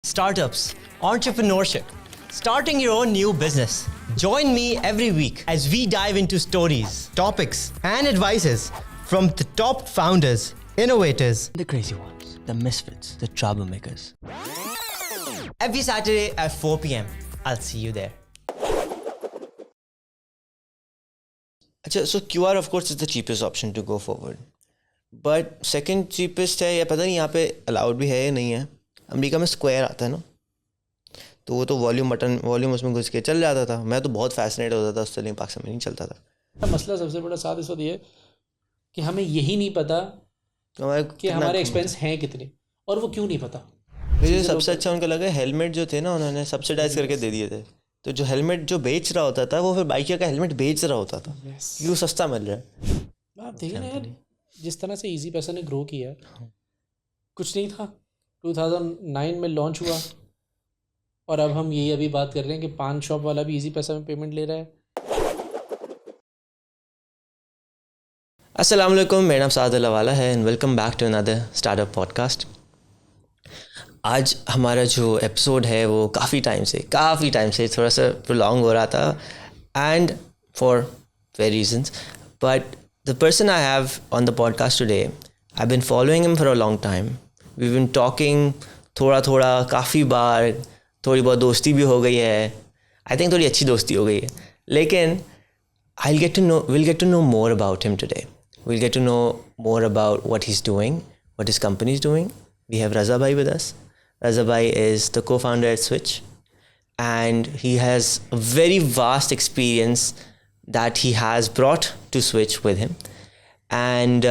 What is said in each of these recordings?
startups, entrepreneurship, starting your own new business. Join me every week as we dive into stories, topics, and advices from the top founders, innovators, the crazy ones, the misfits, the troublemakers. Every Saturday at 4 p.m. I'll see you there. So QR of course is the cheapest option to go forward. But second cheapest है या पता नहीं यहाँ पे allowed भी है या नहीं है. अमेरिका में स्क्वायर आता है ना, तो वो तो वॉल्यूम उसमें घुस के चल जाता था. मैं तो बहुत फैसिनेट होता था उससे, लेकिन पाकिस्तान में नहीं चलता था. मसला सबसे बड़ा साथ इस वक्त ये कि हमें यही नहीं पता कि हमारे एक्सपेंस हैं कितने और वो क्यों नहीं पता. मुझे सबसे अच्छा उनका लगा हेलमेट जो थे ना, उन्होंने सब्सिडाइज करके दे दिए थे. तो जो हेलमेट जो बेच रहा होता था वो फिर बाइकिया का हेलमेट बेच रहा होता था क्योंकि वो सस्ता मिल रहा है. आप देखिए ना यार, जिस तरह से इजी पैसा ने ग्रो किया, कुछ नहीं था. 2009 में लॉन्च हुआ और अब हम यही अभी बात कर रहे हैं कि पान शॉप वाला भी इजी पैसा में पेमेंट ले रहा है. अस्सलाम वालेकुम, मेरा नाम साद अल्लाहवाला है and welcome back to another startup podcast. आज हमारा जो एपिसोड है वो काफ़ी टाइम से थोड़ा सा प्रोलॉन्ग हो रहा था, and for very reasons. But the person I have on the podcast today, I been following him for a long time. We been talking थोड़ा काफ़ी बार, थोड़ी बहुत दोस्ती भी हो गई है. आई थिंक थोड़ी अच्छी दोस्ती हो गई है. लेकिन we'll get to know more about him today. We'll get to know more about what he's doing, what his company is doing. We have Raza Bhai with us. Raza Bhai is the co-founder at Switch, and he has a very vast experience that he has brought to Switch with him. And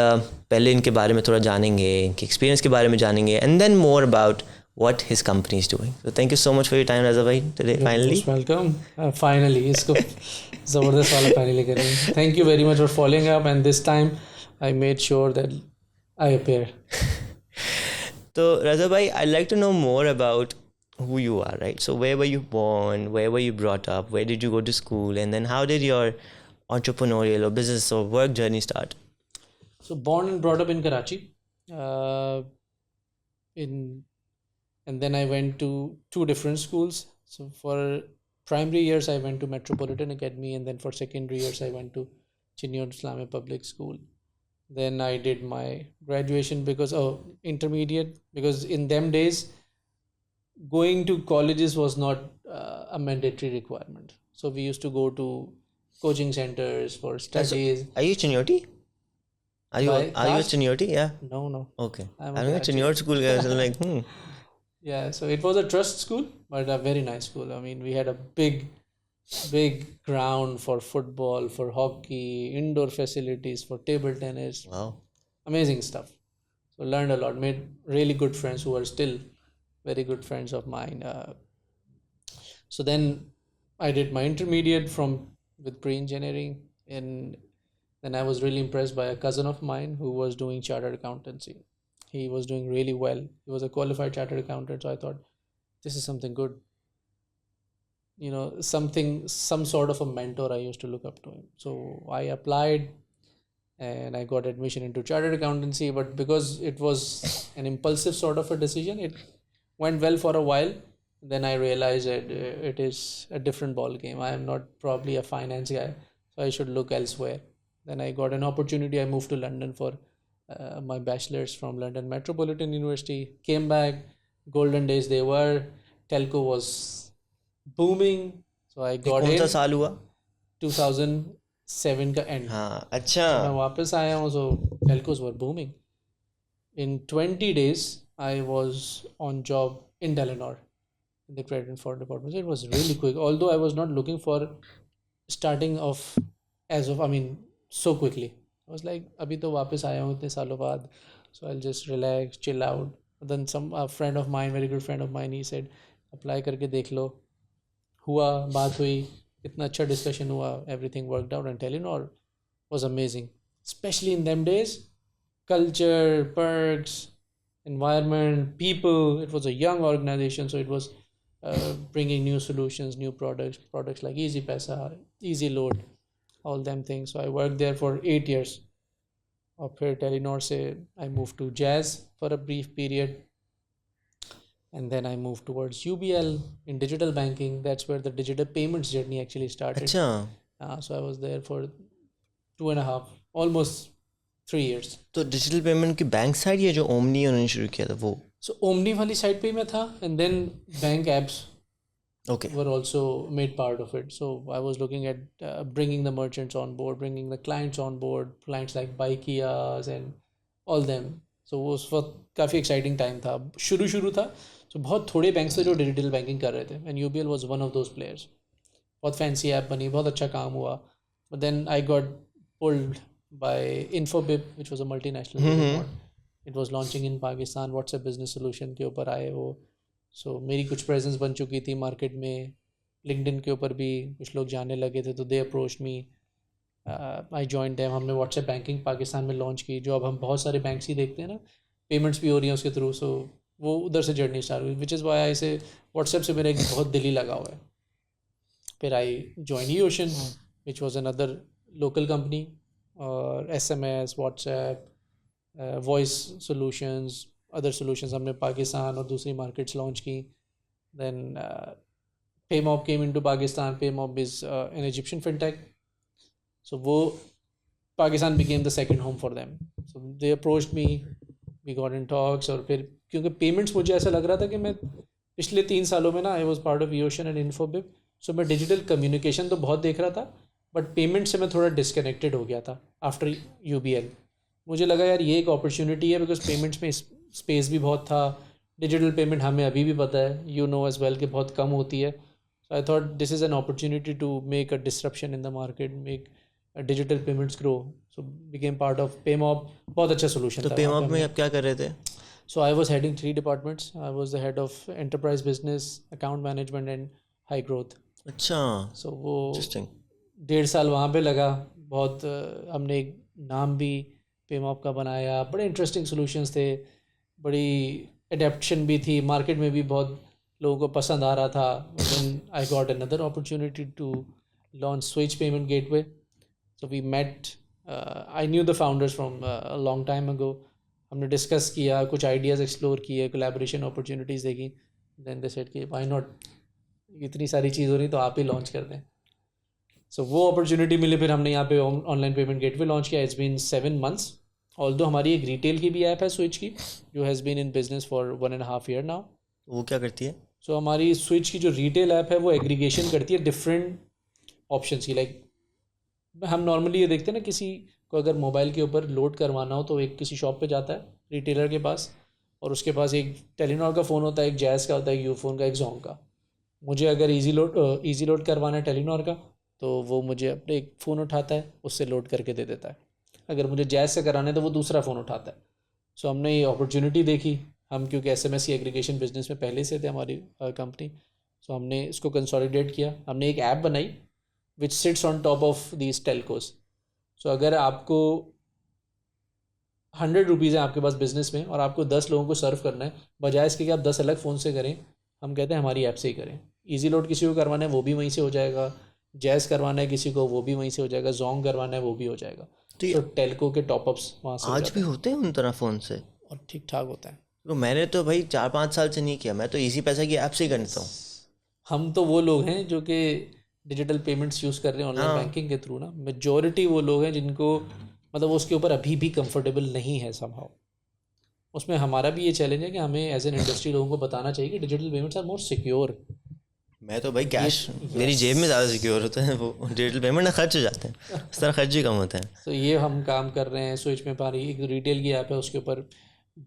पहले इनके बारे में थोड़ा जानेंगे, इनके experience के बारे में जानेंगे, and then more about what his company is doing. So thank you so much for your time, Raza Bhai, today. Finally. Welcome. Finally, इसको ज़बरदस्त वाला finally करेंगे. Thank you very much for following up, and this time I made sure that I appear. So Raza Bhai, I'd like to know more about who you are, right? So where were you born? Where were you brought up? Where did you go to school? And then how did your entrepreneurial or business or work journey start? So born and brought up in Karachi. And then I went to two different schools. So for primary years I went to Metropolitan Academy, and then for secondary years I went to Chinniot Islamic Public School. Then I did my graduation intermediate, because in them days going to colleges was not a mandatory requirement. So we used to go to coaching centers for studies. Are you Chinnioti? Are you a Chinnioti? Yeah. No. Okay. I'm a Chinniot school guy. So like, Yeah, so it was a trust school, but a very nice school. I mean, we had a big ground for football, for hockey, indoor facilities for table tennis. Wow. Amazing stuff. So learned a lot, made really good friends who are still very good friends of mine. So then I did my intermediate with pre-engineering, and then I was really impressed by a cousin of mine who was doing chartered accountancy. He was doing really well. He was a qualified chartered accountant. So I thought, this is something good. You know, some sort of a mentor. I used to look up to him. So I applied and I got admission into chartered accountancy. But because it was an impulsive sort of a decision, it went well for a while. Then I realized that it is a different ball game. I am not probably a finance guy, so I should look elsewhere. Then I got an opportunity. I moved to London for my bachelor's from London Metropolitan University. Came back, golden days they were. Telco was booming, so I got in. कौन सा साल हुआ? 2007 का end. हाँ, अच्छा. मैं वापस आया हूँ, so telcos were booming. In 20 days, I was on job in Telenor, in the credit and fraud department. So it was really quick. Although I was not looking for starting off so quickly. I was like, अभी तो वापस आया हूँ इतने सालों बाद, so I'll just relax, chill out. But then a friend of mine, very good friend of mine, he said, apply करके देख लो. हुआ, बात हुई, इतना अच्छा discussion हुआ, everything worked out, and Telenor was amazing. Especially in them days, culture, perks, environment, people. It was a young organization, so it was bringing new solutions, new products like Easy Pesa, Easy Load, all them things. So I worked there for 8 years. और फिर Telenor से I moved to Jazz for a brief period. and then I moved towards UBL in digital banking. That's where the digital payments journey actually started. अच्छा, So I was there for 2.5, almost 3 years. तो digital payment की bank side या जो omni उन्होंने शुरू किया था वो? So Omni वाली side पे ही मैं था, and then bank apps okay, were also made part of it. So I was looking at bringing the merchants on board, bringing the clients on board, clients like Baikias and all them. So वो उस वक्त काफ़ी exciting time था. शुरू था, so बहुत थोड़े banks थे जो digital banking कर रहे थे, and UBL was one of those players. बहुत fancy app बनी, बहुत अच्छा काम हुआ. But then I got pulled by Infobip, which was a multinational unicorn. It was launching in Pakistan. WhatsApp business solution के ऊपर आए वो. So मेरी कुछ प्रेजेंस बन चुकी थी मार्केट में, लिंक्डइन के ऊपर भी कुछ लोग जाने लगे थे, तो they approach me, I join them. हमने व्हाट्सएप बैंकिंग पाकिस्तान में लॉन्च की, जो अब हम बहुत सारे बैंक्स ही देखते हैं ना, पेमेंट्स भी हो रही हैं उसके थ्रू. सो वो उधर से जर्नी स्टार्ट हुई, विच इज़ वाई आई से व्हाट्सएप से मेरा एक बहुत दिल ही लगा हुआ है. फिर I join Eocean, which was another local company, और SMS, WhatsApp, voice solutions, other solutions हमने पाकिस्तान और दूसरी मार्केट्स लॉन्च की. Then Paymob came into Pakistan. Paymob is an Egyptian fintech. So वो Pakistan became the second home for them. So they approached me, we got in talks. और फिर क्योंकि payments मुझे ऐसा लग रहा था कि मैं पिछले 3 सालों में ना, I was part of Eocean and Infobip, so मैं डिजिटल कम्युनिकेशन तो बहुत देख रहा था, बट पेमेंट से मैं थोड़ा डिस्कनेक्टेड हो गया था आफ्टर UBL. मुझे लगा यार ये एक अपॉर्चुनिटी है, बिकॉज पेमेंट्स में स्पेस भी बहुत था. डिजिटल पेमेंट हमें अभी भी पता है, यू नो एज वेल, कि बहुत कम होती है. So I thought this is an opportunity to make a disruption in the market, make digital payments grow. So became part of Paymob. बहुत अच्छा सोल्यूशन तो था. पेमॉप में आप क्या कर रहे थे? So I was heading 3 departments. I was the head of enterprise business, account management and high growth. अच्छा, सो वो इंटरेस्टिंग. 1.5 साल वहाँ पे लगा. बहुत हमने एक नाम भी पेमॉप का बनाया. बड़े इंटरेस्टिंग सॉल्यूशंस थे, बड़ी एडेप्शन भी थी, मार्केट में भी बहुत लोगों को पसंद आ रहा था. Then I got another opportunity to launch Switch payment gateway. So we met, I knew the founders from a long time ago. हमने डिस्कस किया, कुछ आइडियाज़ एक्सप्लोर किए, कोलैबोरेशन अपॉर्चुनिटीज़ देखी. देन दे सेड कि व्हाई नॉट, इतनी सारी चीज़ हो रही तो आप ही लॉन्च कर दें. सो वो अपॉर्चुनिटी मिली, फिर हमने यहाँ पे ऑनलाइन पेमेंट गेटवे लॉन्च किया. It's been 7 months. ऑल्दो हमारी एक रिटेल की भी ऐप है स्विच की, जो has been in business for 1.5 year now. वो क्या करती है? सो हमारी स्विच की जो रिटेल ऐप है वो एग्रीगेशन करती है डिफरेंट ऑप्शंस की. लाइक हम नॉर्मली ये देखते हैं ना, किसी को अगर मोबाइल के ऊपर लोड करवाना हो तो एक किसी शॉप पे जाता है रिटेलर के पास, और उसके पास एक टेलीनॉर का फ़ोन होता है, एक जैज़ का होता है, एक यूफोन का, एक जोंग का. मुझे अगर ईजी लोड करवाना है टेलीनॉर का, तो वो मुझे अपने एक फ़ोन उठाता है, उससे लोड करके दे देता है. अगर मुझे जैज़ से कराना है तो वो दूसरा फ़ोन उठाता है. सो हमने ये अपॉर्चुनिटी देखी, हम क्योंकि SMS की एग्रीगेशन बिजनेस में पहले से थे हमारी कंपनी. सो हमने इसको कंसोलिडेट किया. हमने एक ऐप बनाई which sits on top of these telcos. So अगर आपको 100 रुपीज़ हैं आपके पास बिजनेस में, और आपको 10 लोगों को सर्व करना है, बजाय इसके कि आप 10 अलग फ़ोन से करें, हम कहते हैं हमारी ऐप से ही करें. ईजी लोड किसी को करवाना है वो भी वहीं से हो जाएगा, जैज़ करवाना है किसी को वो भी वहीं से हो जाएगा, जोंग करवाना है वो भी हो जाएगा. तो टेलको के टॉपअप्स वहाँ से आज भी होते हैं उन तरह फ़ोन से? और ठीक ठाक होता है. तो मैंने तो भाई 4-5 साल से नहीं किया, मैं तो इजी पैसा की ऐप से ही करता हूँ. हम तो वो लोग हैं जो कि डिजिटल पेमेंट्स यूज़ कर रहे हैं ऑनलाइन बैंकिंग के थ्रू ना. मेजॉरिटी वो लोग हैं जिनको मतलब उसके ऊपर अभी भी कंफर्टेबल नहीं है समहाउ. उसमें हमारा भी ये चैलेंज है कि हमें एज एन इंडस्ट्री लोगों को बताना चाहिए कि digital payments are more secure. मैं तो भाई कैश मेरी जेब में ज़्यादा सिक्योर होता है, वो डिजिटल पेमेंट ना खर्च हो जाते हैं, उस तरह खर्च ही कम होते हैं. तो ये हम काम कर रहे हैं. स्विच में हमारी एक रिटेल की ऐप है, उसके ऊपर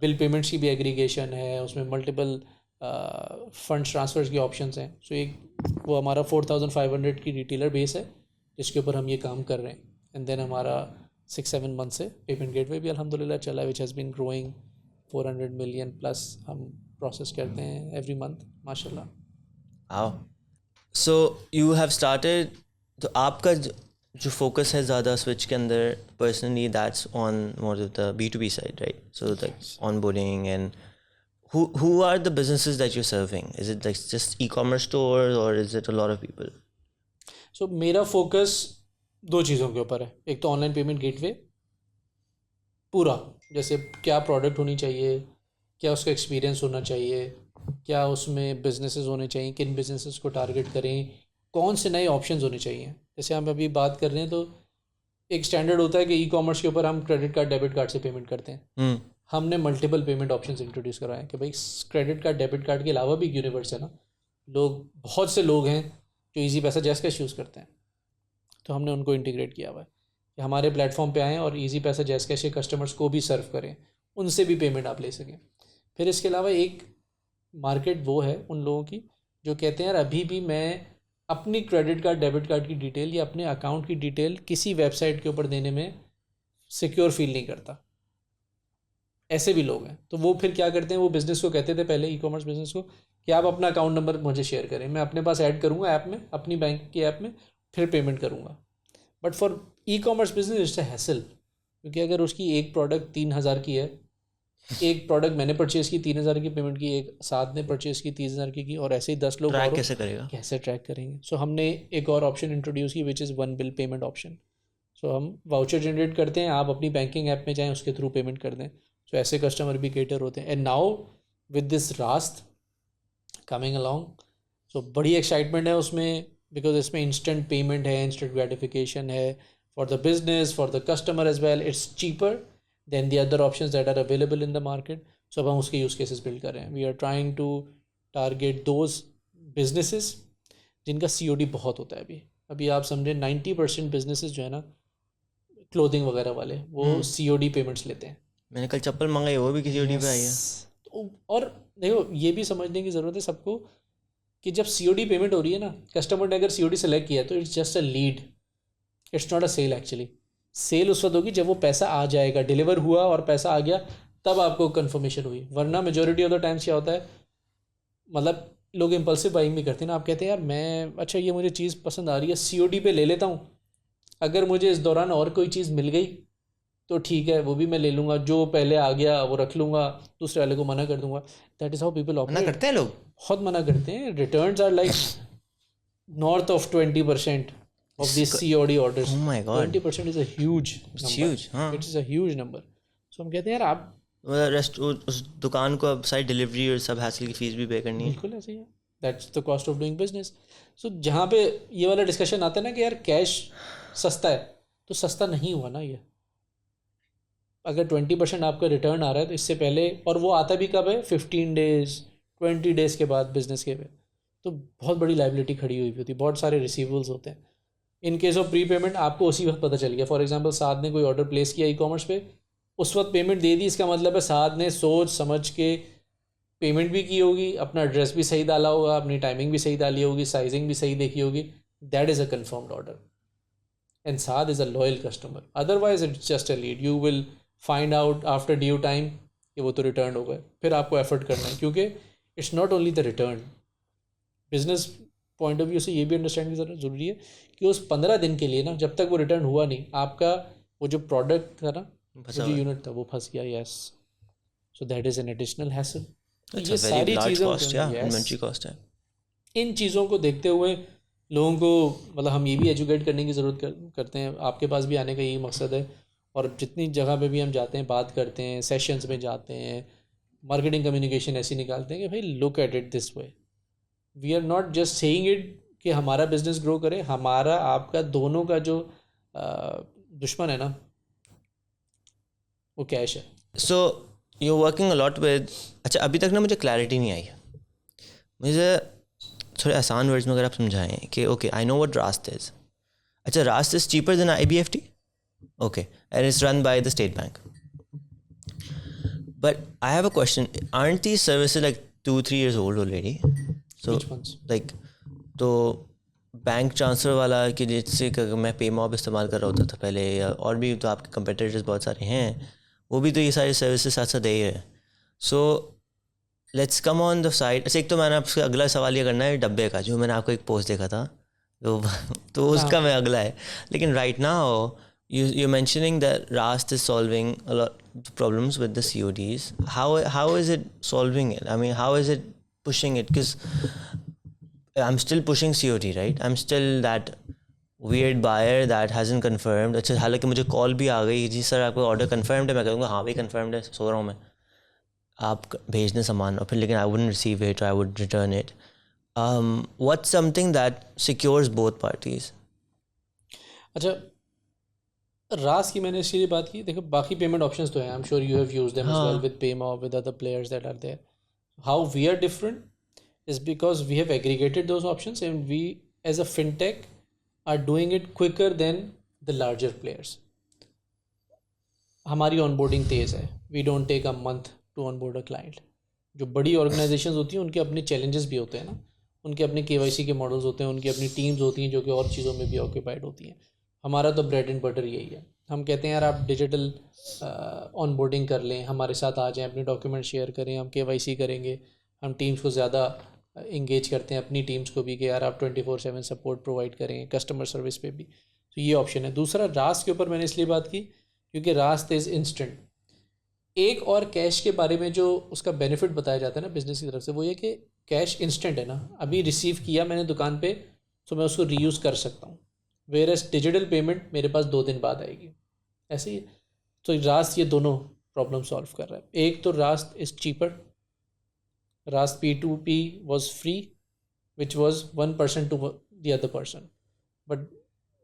बिल पेमेंट्स की भी एग्रीगेशन है, उसमें मल्टीपल फंड्स ट्रांसफर्स के ऑप्शंस हैं. सो एक वो हमारा 4500 की रिटेलर बेस है जिसके ऊपर हम ये काम कर रहे हैं. एंड देन हमारा 6-7 मंथ से पेमेंट गेटवे भी अल्हम्दुलिल्लाह चला, which has been growing 400 million plus हम प्रोसेस करते हैं एवरी मंथ माशाल्लाह. आओ, सो यू हैव स्टार्टेड, तो आपका जो फोकस है ज़्यादा स्विच के अंदर personally, that's on more of the B2B side, right? So like onboarding and who are the businesses that you're serving? Is it like just e-commerce stores or is it a lot of people? सो मेरा focus 2 चीज़ों के ऊपर है. एक तो online payment gateway पूरा, जैसे क्या प्रोडक्ट होनी चाहिए, क्या उसका एक्सपीरियंस होना चाहिए, क्या उसमें बिजनेसेस होने चाहिए, किन बिजनेसेस को टारगेट करें, कौन से नए ऑप्शंस होने चाहिए। जैसे हम अभी बात कर रहे हैं तो एक स्टैंडर्ड होता है कि ई कॉमर्स के ऊपर हम क्रेडिट कार्ड डेबिट कार्ड से पेमेंट करते हैं। हमने मल्टीपल पेमेंट ऑप्शंस इंट्रोड्यूस कराए कि भाई क्रेडिट कार्ड डेबिट कार्ड के अलावा भी एक यूनिवर्स है ना, बहुत से लोग हैं जो ईजी पैसा जैस कैश यूज़ करते हैं, तो हमने उनको इंटीग्रेट किया हुआ है कि हमारे प्लेटफॉर्म पे आएँ और ईजी पैसा जैस कैश के कस्टमर्स को भी सर्व करें, उनसे भी पेमेंट आप ले सकें। फिर इसके अलावा एक मार्केट वो है उन लोगों की जो कहते हैं यार अभी भी मैं अपनी क्रेडिट कार्ड डेबिट कार्ड की डिटेल या अपने अकाउंट की डिटेल किसी वेबसाइट के ऊपर देने में सिक्योर फील नहीं करता। ऐसे भी लोग हैं, तो वो फिर क्या करते हैं, वो बिज़नेस को कहते थे पहले, ई कॉमर्स बिजनेस को, कि आप अपना अकाउंट नंबर मुझे शेयर करें, मैं अपने पास ऐड करूँगा ऐप में, अपनी बैंक की ऐप में, फिर पेमेंट करूँगा। But for e commerce business it's a hassle, क्योंकि अगर उसकी एक प्रोडक्ट 3,000 की है, एक प्रोडक्ट मैंने परचेज़ की 3,000 की पेमेंट की, एक साथ ने परचेज़ की 30,000 की और ऐसे ही 10 लोग ट्रैक कैसे करेगा, कैसे ट्रैक करेंगे। सो हमने एक और ऑप्शन इंट्रोड्यूस की which is one bill payment option. So हम वाउचर जनरेट करते हैं, आप अपनी बैंकिंग ऐप में जाएँ, उसके थ्रू पेमेंट कर दें। सो ऐसे कस्टमर भी केटर होते हैं। And now with this Raast coming along, so बड़ी एक्साइटमेंट है उसमें, बिकॉज इसमें इंस्टेंट पेमेंट है, इंस्टेंट ग्रेटिफिकेशन है for the business, for the customer as well, it's cheaper than the other options that are available in the market. So अब हम उसके use cases build कर रहे हैं। We are trying to target those businesses जिनका COD बहुत होता है। अभी आप समझें 90% बिजनेसेस जो है ना, क्लोथिंग वगैरह वाले, वो COD पेमेंट्स लेते हैं। मैंने कल चप्पल मंगाई, वो भी किसी पे आई है। और देखो ये भी समझने की ज़रूरत है सबको कि जब COD पेमेंट हो रही है ना, कस्टमर ने अगर COD सेलेक्ट किया तो it's just a lead, it's not a sale. Actually sale उस वक्त होगी जब वो पैसा आ जाएगा, डिलीवर हुआ और पैसा आ गया, तब आपको कंफर्मेशन हुई। वरना मेजोरिटी ऑफ द टाइम्स क्या होता है, मतलब लोग इम्पल्सिव बाइंग भी करते हैं ना। आप कहते हैं यार मैं, अच्छा ये मुझे चीज़ पसंद आ रही है, COD पे ले लेता हूँ, अगर मुझे इस दौरान और कोई चीज़ मिल गई तो ठीक है, वो भी मैं ले लूँगा, जो पहले आ गया वो रख लूँगा, दूसरे वाले को मना कर दूँगा। That is how people operate. मना करते हैं लोग, बहुत मना करते हैं। Returns are like north of 20% of these COD orders. Oh my God. 20% is a huge It's number. huge, हाँ। It is a huge number. So हम कहते हैं यार आप उस दुकान को अब सारी डिलीवरी और सब हैसल की फीस भी पे करनी है। बिल्कुल ऐसे ही है, that's the cost of doing business. So जहाँ पे ये वाला डिस्कशन आता है ना कि यार कैश सस्ता है, तो सस्ता नहीं हुआ ना ये। अगर 20% आपका रिटर्न आ रहा है तो इससे पहले, और वो आता भी कब है, 15 डेज 20 डेज़ के बाद बिजनेस के पे, तो बहुत बड़ी लाइबिलिटी खड़ी हुई होती है, बहुत सारे रिसीवेबल्स होते हैं। In case of pre payment आपको उसी वक्त पता चल गया। फॉर एग्जांपल साद ने कोई ऑर्डर प्लेस किया ई कॉमर्स पे, उस वक्त पेमेंट दे दी, इसका मतलब है साद ने सोच समझ के पेमेंट भी की होगी, अपना एड्रेस भी सही डाला होगा, अपनी टाइमिंग भी सही डाली होगी, साइजिंग भी सही देखी होगी। That is a confirmed order and Saad is a loyal customer. Otherwise it's just a lead, you will find out after due time कि वो तो रिटर्न हो गए, फिर आपको एफर्ट करना है, क्योंकि it's not only the return. Business point of view से ये भी अंडरस्टैंड करना ज़रूरी है कि उस 15 दिन के लिए ना, जब तक वो रिटर्न हुआ नहीं, आपका वो जो प्रोडक्ट था ना, वो जो यूनिट था, वो फंस गया। Yes, so that is an additional hassle. ये सारी चीज़ों, इन चीज़ों को देखते हुए लोगों को, मतलब हम ये भी एजुकेट करने की ज़रूरत करते हैं। आपके पास भी आने का यही मकसद है, और जितनी जगह पे भी हम जाते हैं, बात करते हैं, सेशंस में जाते हैं, मार्केटिंग कम्युनिकेशन ऐसी निकालते हैं कि भाई look at it this way, we are not just saying it कि हमारा बिजनेस ग्रो करे, हमारा आपका दोनों का जो दुश्मन है ना, वो कैश है। So you working a lot with, अच्छा अभी तक ना मुझे क्लैरिटी नहीं आई, मुझे थोड़े आसान वर्ड्स में अगर आप समझाएं कि ओके आई नो व्हाट रास्त इज। अच्छा, रास्त is cheaper than IBFT, okay, and it's run by the State Bank. But I have a question, aren't these services like 2-3 years old already? So Which ones? like, तो bank transfer वाला कि जिससे मैं पेमॉब इस्तेमाल कर रहा होता था पहले, या और भी तो आपके कंपेटिटर्स बहुत सारे हैं, वो भी तो ये सारी सर्विसेज साथ साथ दे ही है। So let's come on the side. अच्छा, एक तो मैंने आपसे अगला सवाल ये करना है डब्बे का, जो मैंने आपको एक पोस्ट देखा था, तो उसका मैं अगला है। लेकिन right now you're mentioning that Rast is solving a lot of problems with the CODs. How is it solving it? I mean, how is it pushing it? Because I'm still pushing COD, right? I'm still that weird buyer that hasn't confirmed. अच्छा, हालांकि मुझे call भी आ गई, जी sir आपका order confirmed है, मैं कहूँगा हाँ भाई कंफर्म्ड है, सो रहा हूँ मैं। आप भेज दें सामान और फिर लेकिन I wouldn't receive it, I would return it. What's something that secures both parties? अच्छा, रास की मैंने इसलिए बात की, देखो बाकी पेमेंट ऑप्शंस तो हैं, I am sure you have used them as well with Paymob, with other players that are there. How we are different is because we have aggregated those options and we as a fintech are doing it quicker than the larger players. हमारी onboarding तेज़ है. We don't take a month to onboard a client. जो बड़ी organizations होती हैं उनके अपने challenges भी होते हैं ना, उनके अपने KYC के models होते हैं, उनकी अपनी teams होती हैं जो कि और चीज़ों में भी occupied होती हैं. हमारा तो bread and butter यही है. हम कहते हैं यार आप डिजिटल onboarding कर लें, हमारे साथ आ जाएं, अपने डॉक्यूमेंट शेयर करें, हम KYC करेंगे, हम टीम्स को ज़्यादा इंगेज करते हैं, अपनी टीम्स को भी कि यार आप 24/7 सपोर्ट प्रोवाइड करें, कस्टमर सर्विस पे भी. तो ये ऑप्शन है. दूसरा, रास्ट के ऊपर मैंने इसलिए बात की क्योंकि रास्ट इज़ इंस्टेंट. एक और कैश के बारे में जो उसका बेनिफिट बताया जाता है ना बिजनेस की तरफ से, वो ये कि कैश इंस्टेंट है ना, अभी रिसीव किया मैंने दुकान पे तो मैं उसको रीयूज़ कर सकता हूँ, वेयर एज डिजिटल पेमेंट मेरे पास 2 दिन बाद आएगी. ऐसे ही तो रास्ट ये दोनों प्रॉब्लम सॉल्व कर रहा है. एक तो Rust is cheaper. Rust P2P was free, which was one person to the other person. But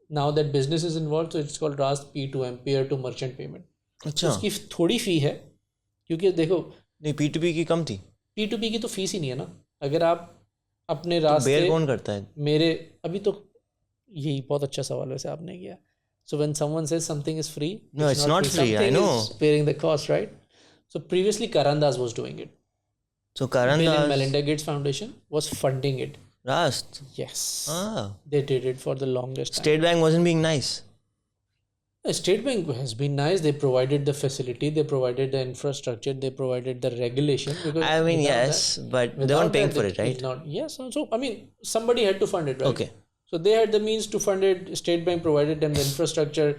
now that business is involved, so it's called Rust P2M, peer to merchant payment. अच्छा. उसकी थोड़ी फ़ी है क्योंकि देखो नहीं, P2P की कम थी. P2P की तो फीस ही नहीं है ना. अगर आप अपने रास्ते बेयर कौन करता है? मेरे अभी तो यही बहुत अच्छा सवाल वैसे आपने किया. So when someone says something is free, no, it's not free. I know. Is bearing the cost, right? So previously Karandas was doing it. So Karandas, Bill and Melinda Gates Foundation was funding it. Rust. Yes. Ah. They did it for the longest time. State Bank wasn't being nice. State Bank has been nice. They provided the facility, they provided the infrastructure, they provided the regulation. Because I mean, yes, but they weren't paying for it, right? Not, yes. So, I mean, somebody had to fund it, right? Okay. So they had the means to fund it. State Bank provided them the infrastructure.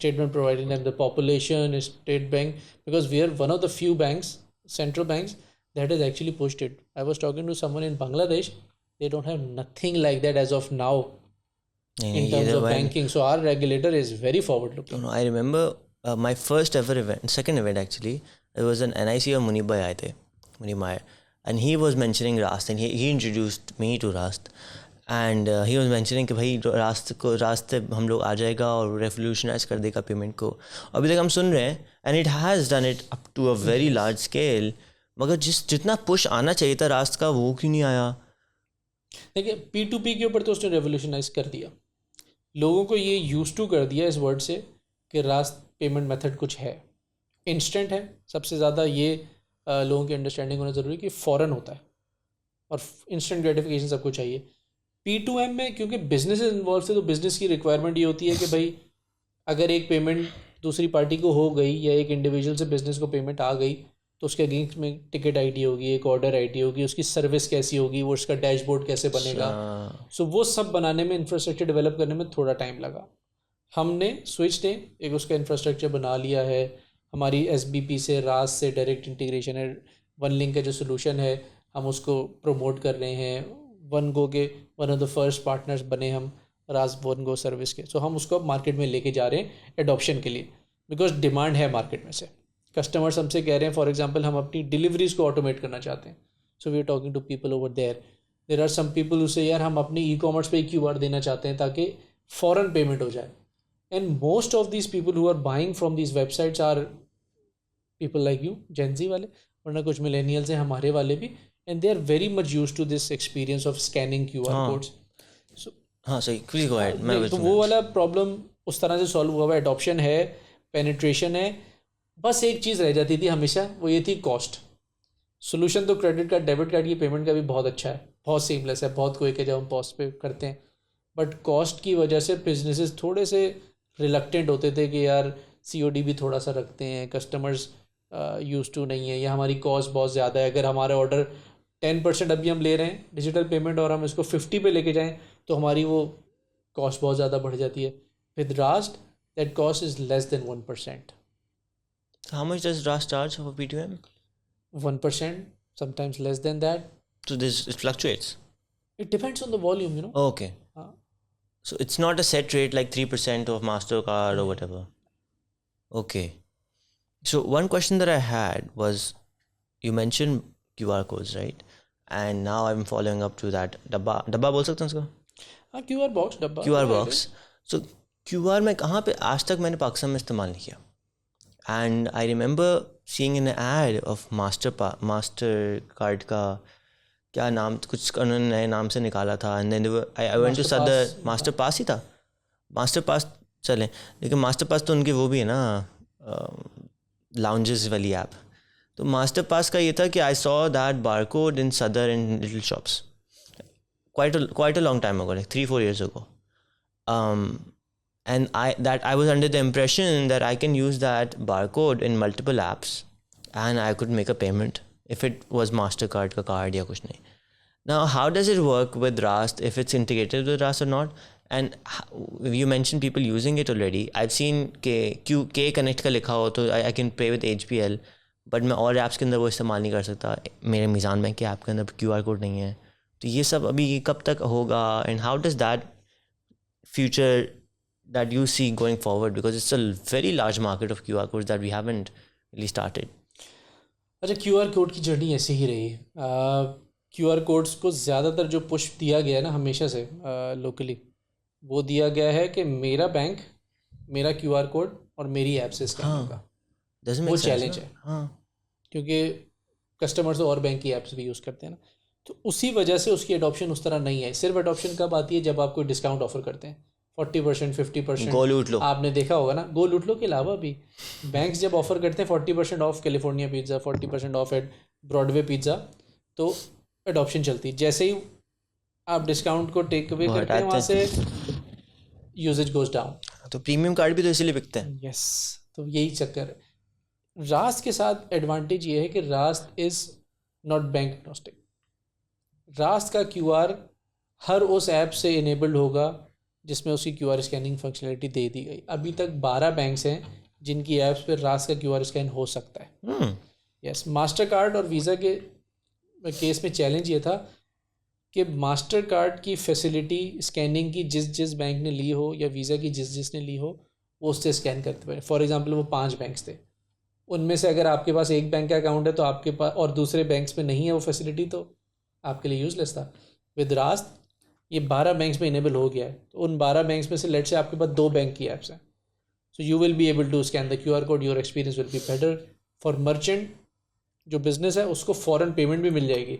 State Bank provided them the population. State Bank, because we are one of the few banks, central banks, that has actually pushed it. I was talking to someone in Bangladesh. They don't have nothing like that as of now in terms of banking. So our regulator is very forward looking. No, I remember my first ever event, second event actually. It was an NIC or Munib bhai aaye the, Munib Mayer, and he was mentioning Rust, and he introduced me to Rust, and he was mentioning कि भाई Rust से हम लोग आ जाएगा और revolutionize कर देगा payment को. अभी तक हम सुन रहे हैं, and it has done it up to a very large scale. मगर जितना पुश आना चाहिए था रास्त का वो क्यों नहीं आया? देखिए P2P के ऊपर तो उसने रेवोल्यूशनाइज कर दिया, लोगों को ये यूज टू कर दिया इस वर्ड से कि रास्त पेमेंट मेथड कुछ है, इंस्टेंट है. सबसे ज़्यादा ये लोगों की अंडरस्टैंडिंग होना ज़रूरी है कि फ़ौरन होता है और इंस्टेंट ग्रेटिफिकेशन सबको चाहिए. P2M में क्योंकि बिजनेस इन्वॉल्व थे तो बिजनेस की रिक्वायरमेंट ये होती है कि भाई अगर एक पेमेंट दूसरी पार्टी को हो गई या एक इंडिविजुअल से बिजनेस को पेमेंट आ गई तो उसके अगेंस्ट में टिकट आईडी होगी, एक ऑर्डर आईडी होगी, उसकी सर्विस कैसी होगी, वो उसका डैशबोर्ड कैसे बनेगा. सो वो सब बनाने में, इंफ्रास्ट्रक्चर डेवलप करने में थोड़ा टाइम लगा. हमने स्विच ने एक उसका इंफ्रास्ट्रक्चर बना लिया है. हमारी SBP से रास से डायरेक्ट इंटीग्रेशन है. वन लिंक का जो सोल्यूशन है हम उसको प्रमोट कर रहे हैं. वन गो के one of the first partners बने हम रास वन गो सर्विस के. सो हम उसको मार्केट में लेके जा रहे हैं एडॉप्शन के लिए, बिकॉज डिमांड है मार्केट में से. कस्टमर्स हमसे कह रहे हैं, फॉर एग्जांपल हम अपनी डिलीवरीज को ऑटोमेट करना चाहते हैं. So we are talking to people over there are some people who say यार हम अपनी ई-कॉमर्स पे QR देना चाहते हैं ताकि फ़ौरन पेमेंट हो जाए. And most of these people who are buying from these websites are people like you, Gen Z वाले, वरना कुछ मिलेनियल्स हैं हमारे वाले भी, and they are very much use to this experience of scanning QR codes. So हाँ सही, please go ahead. तो वो वाला प्रॉब्लम उस तरह से सॉल्व हुआ हुआ. एडॉप्शन है, पेनिट्रेशन है. बस एक चीज़ रह जाती थी हमेशा, वो ये थी कॉस्ट. सोल्यूशन तो क्रेडिट कार्ड, डेबिट कार्ड की पेमेंट का भी बहुत अच्छा है, बहुत सीमलेस है, बहुत क्विक है जब हम पॉस्ट पे करते हैं. बट कॉस्ट की वजह से बिजनेसेस थोड़े से रिलक्टेंट होते थे कि यार COD भी थोड़ा सा रखते हैं, कस्टमर्स यूज टू नहीं है, या हमारी कॉस्ट बहुत ज़्यादा है. अगर हमारा ऑर्डर 10% अभी हम ले रहे हैं डिजिटल पेमेंट और हम इसको 50 पे लेके जाएँ तो हमारी वो कॉस्ट बहुत ज़्यादा बढ़ जाती है. With Rust that cost is less than 1%. How much does Rust charge for P2M? 1%, sometimes less than that. So it fluctuates? It depends on the volume, you know. Okay. So it's not a set rate like 3% of MasterCard or whatever. Okay. So one question that I had was, you mentioned QR codes, right? And now I'm following up to that. डब्बा बोल सकते हैं उसको? हाँ, QR box, डब्बा, QR box. So QR मैं कहाँ पे आज तक मैंने पाकिस्तान में इस्तेमाल नहीं किया. And I remember seeing an ad of master card का क्या नाम, कुछ उन्होंने नए नाम से निकाला था. And then I went to सदर, मास्टर पास ही था. मास्टर पास चले, लेकिन मास्टर पास तो उनके वो भी है ना, लाउंजेस वाली ऐप. तो मास्टर पास का ये था कि आई सॉ दैट बारकोड इन सदर and little shops quite a long time ago, like 3-4 years ago. And I was under the impression that I can use that barcode in multiple apps and I could make a payment if it was MasterCard ka card ya kuch nahi. Now, how does it work with Rast, if it's integrated with Rast or not? And you mentioned people using it already. I've seen K Connect का लिखा हो तो I can pay with HPL, but मैं और apps के अंदर वो इस्तेमाल नहीं कर सकता. मेरे मीज़ान बैंक के ऐप के अंदर QR कोड नहीं है. तो ये सब अभी कब तक होगा, and how does that future that you see going forward, because it's a very large market of QR codes that we haven't really started. अच्छा, QR कोड की जर्नी ऐसे ही रही है. QR कोड्स को ज़्यादातर जो पुश दिया गया है ना हमेशा से लोकली, वो दिया गया है कि मेरा बैंक, मेरा QR कोड और मेरी ऐप से स्कैन होगा. वो चैलेंज है. क्योंकि कस्टमर्स और बैंक की ऐप्स भी यूज़ करते हैं ना, तो उसी वजह से उसकी अडॉप्शन उस तरह नहीं है. सिर्फ अडॉप्शन कब आती है, जब आप कोई डिस्काउंट ऑफर करते हैं 40%, 50%. गो लूट लो. आपने देखा होगा ना, गो लूट लो के अलावा भी बैंक्स जब ऑफर करते हैं 40% off California pizza, 40% off at Broadway pizza, तो अडॉप्शन चलती है. जैसे ही आप डिस्काउंट को टेक अवे करते हैं वहाँ से यूजेज गोज डाउन. तो प्रीमियम कार्ड भी तो इसीलिए बिकते हैं. यस, तो यही चक्कर है. रास्ट के साथ एडवांटेज ये है कि Rust is not bank agnostic. Rust का QR हर उस ऐप से इनेबल्ड होगा जिसमें उसकी QR स्कैनिंग फंक्शनलिटी दे दी गई. अभी तक 12 बैंक्स हैं जिनकी ऐप्स पे रास्ट का QR स्कैन हो सकता है. यस, मास्टर कार्ड और वीज़ा के केस में चैलेंज ये था कि मास्टर कार्ड की फैसिलिटी स्कैनिंग की जिस बैंक ने ली हो या वीज़ा की जिसने ली हो वो उससे स्कैन करते हुए. फॉर एग्जांपल वो 5 बैंक्स थे, उनमें से अगर आपके पास एक बैंक का अकाउंट है तो आपके पास, और दूसरे बैंक्स में नहीं है वो फैसिलिटी, तो आपके लिए यूज़लेस था. विद रास्ट ये 12 बैंक्स में इनेबल हो गया है. तो उन 12 बैंक्स में से लेट से आपके पास 2 बैंक की ऐप्स हैं, so you will be able to scan the QR code. Your experience will be better. For merchant जो बिज़नेस है उसको फ़ौरन पेमेंट भी मिल जाएगी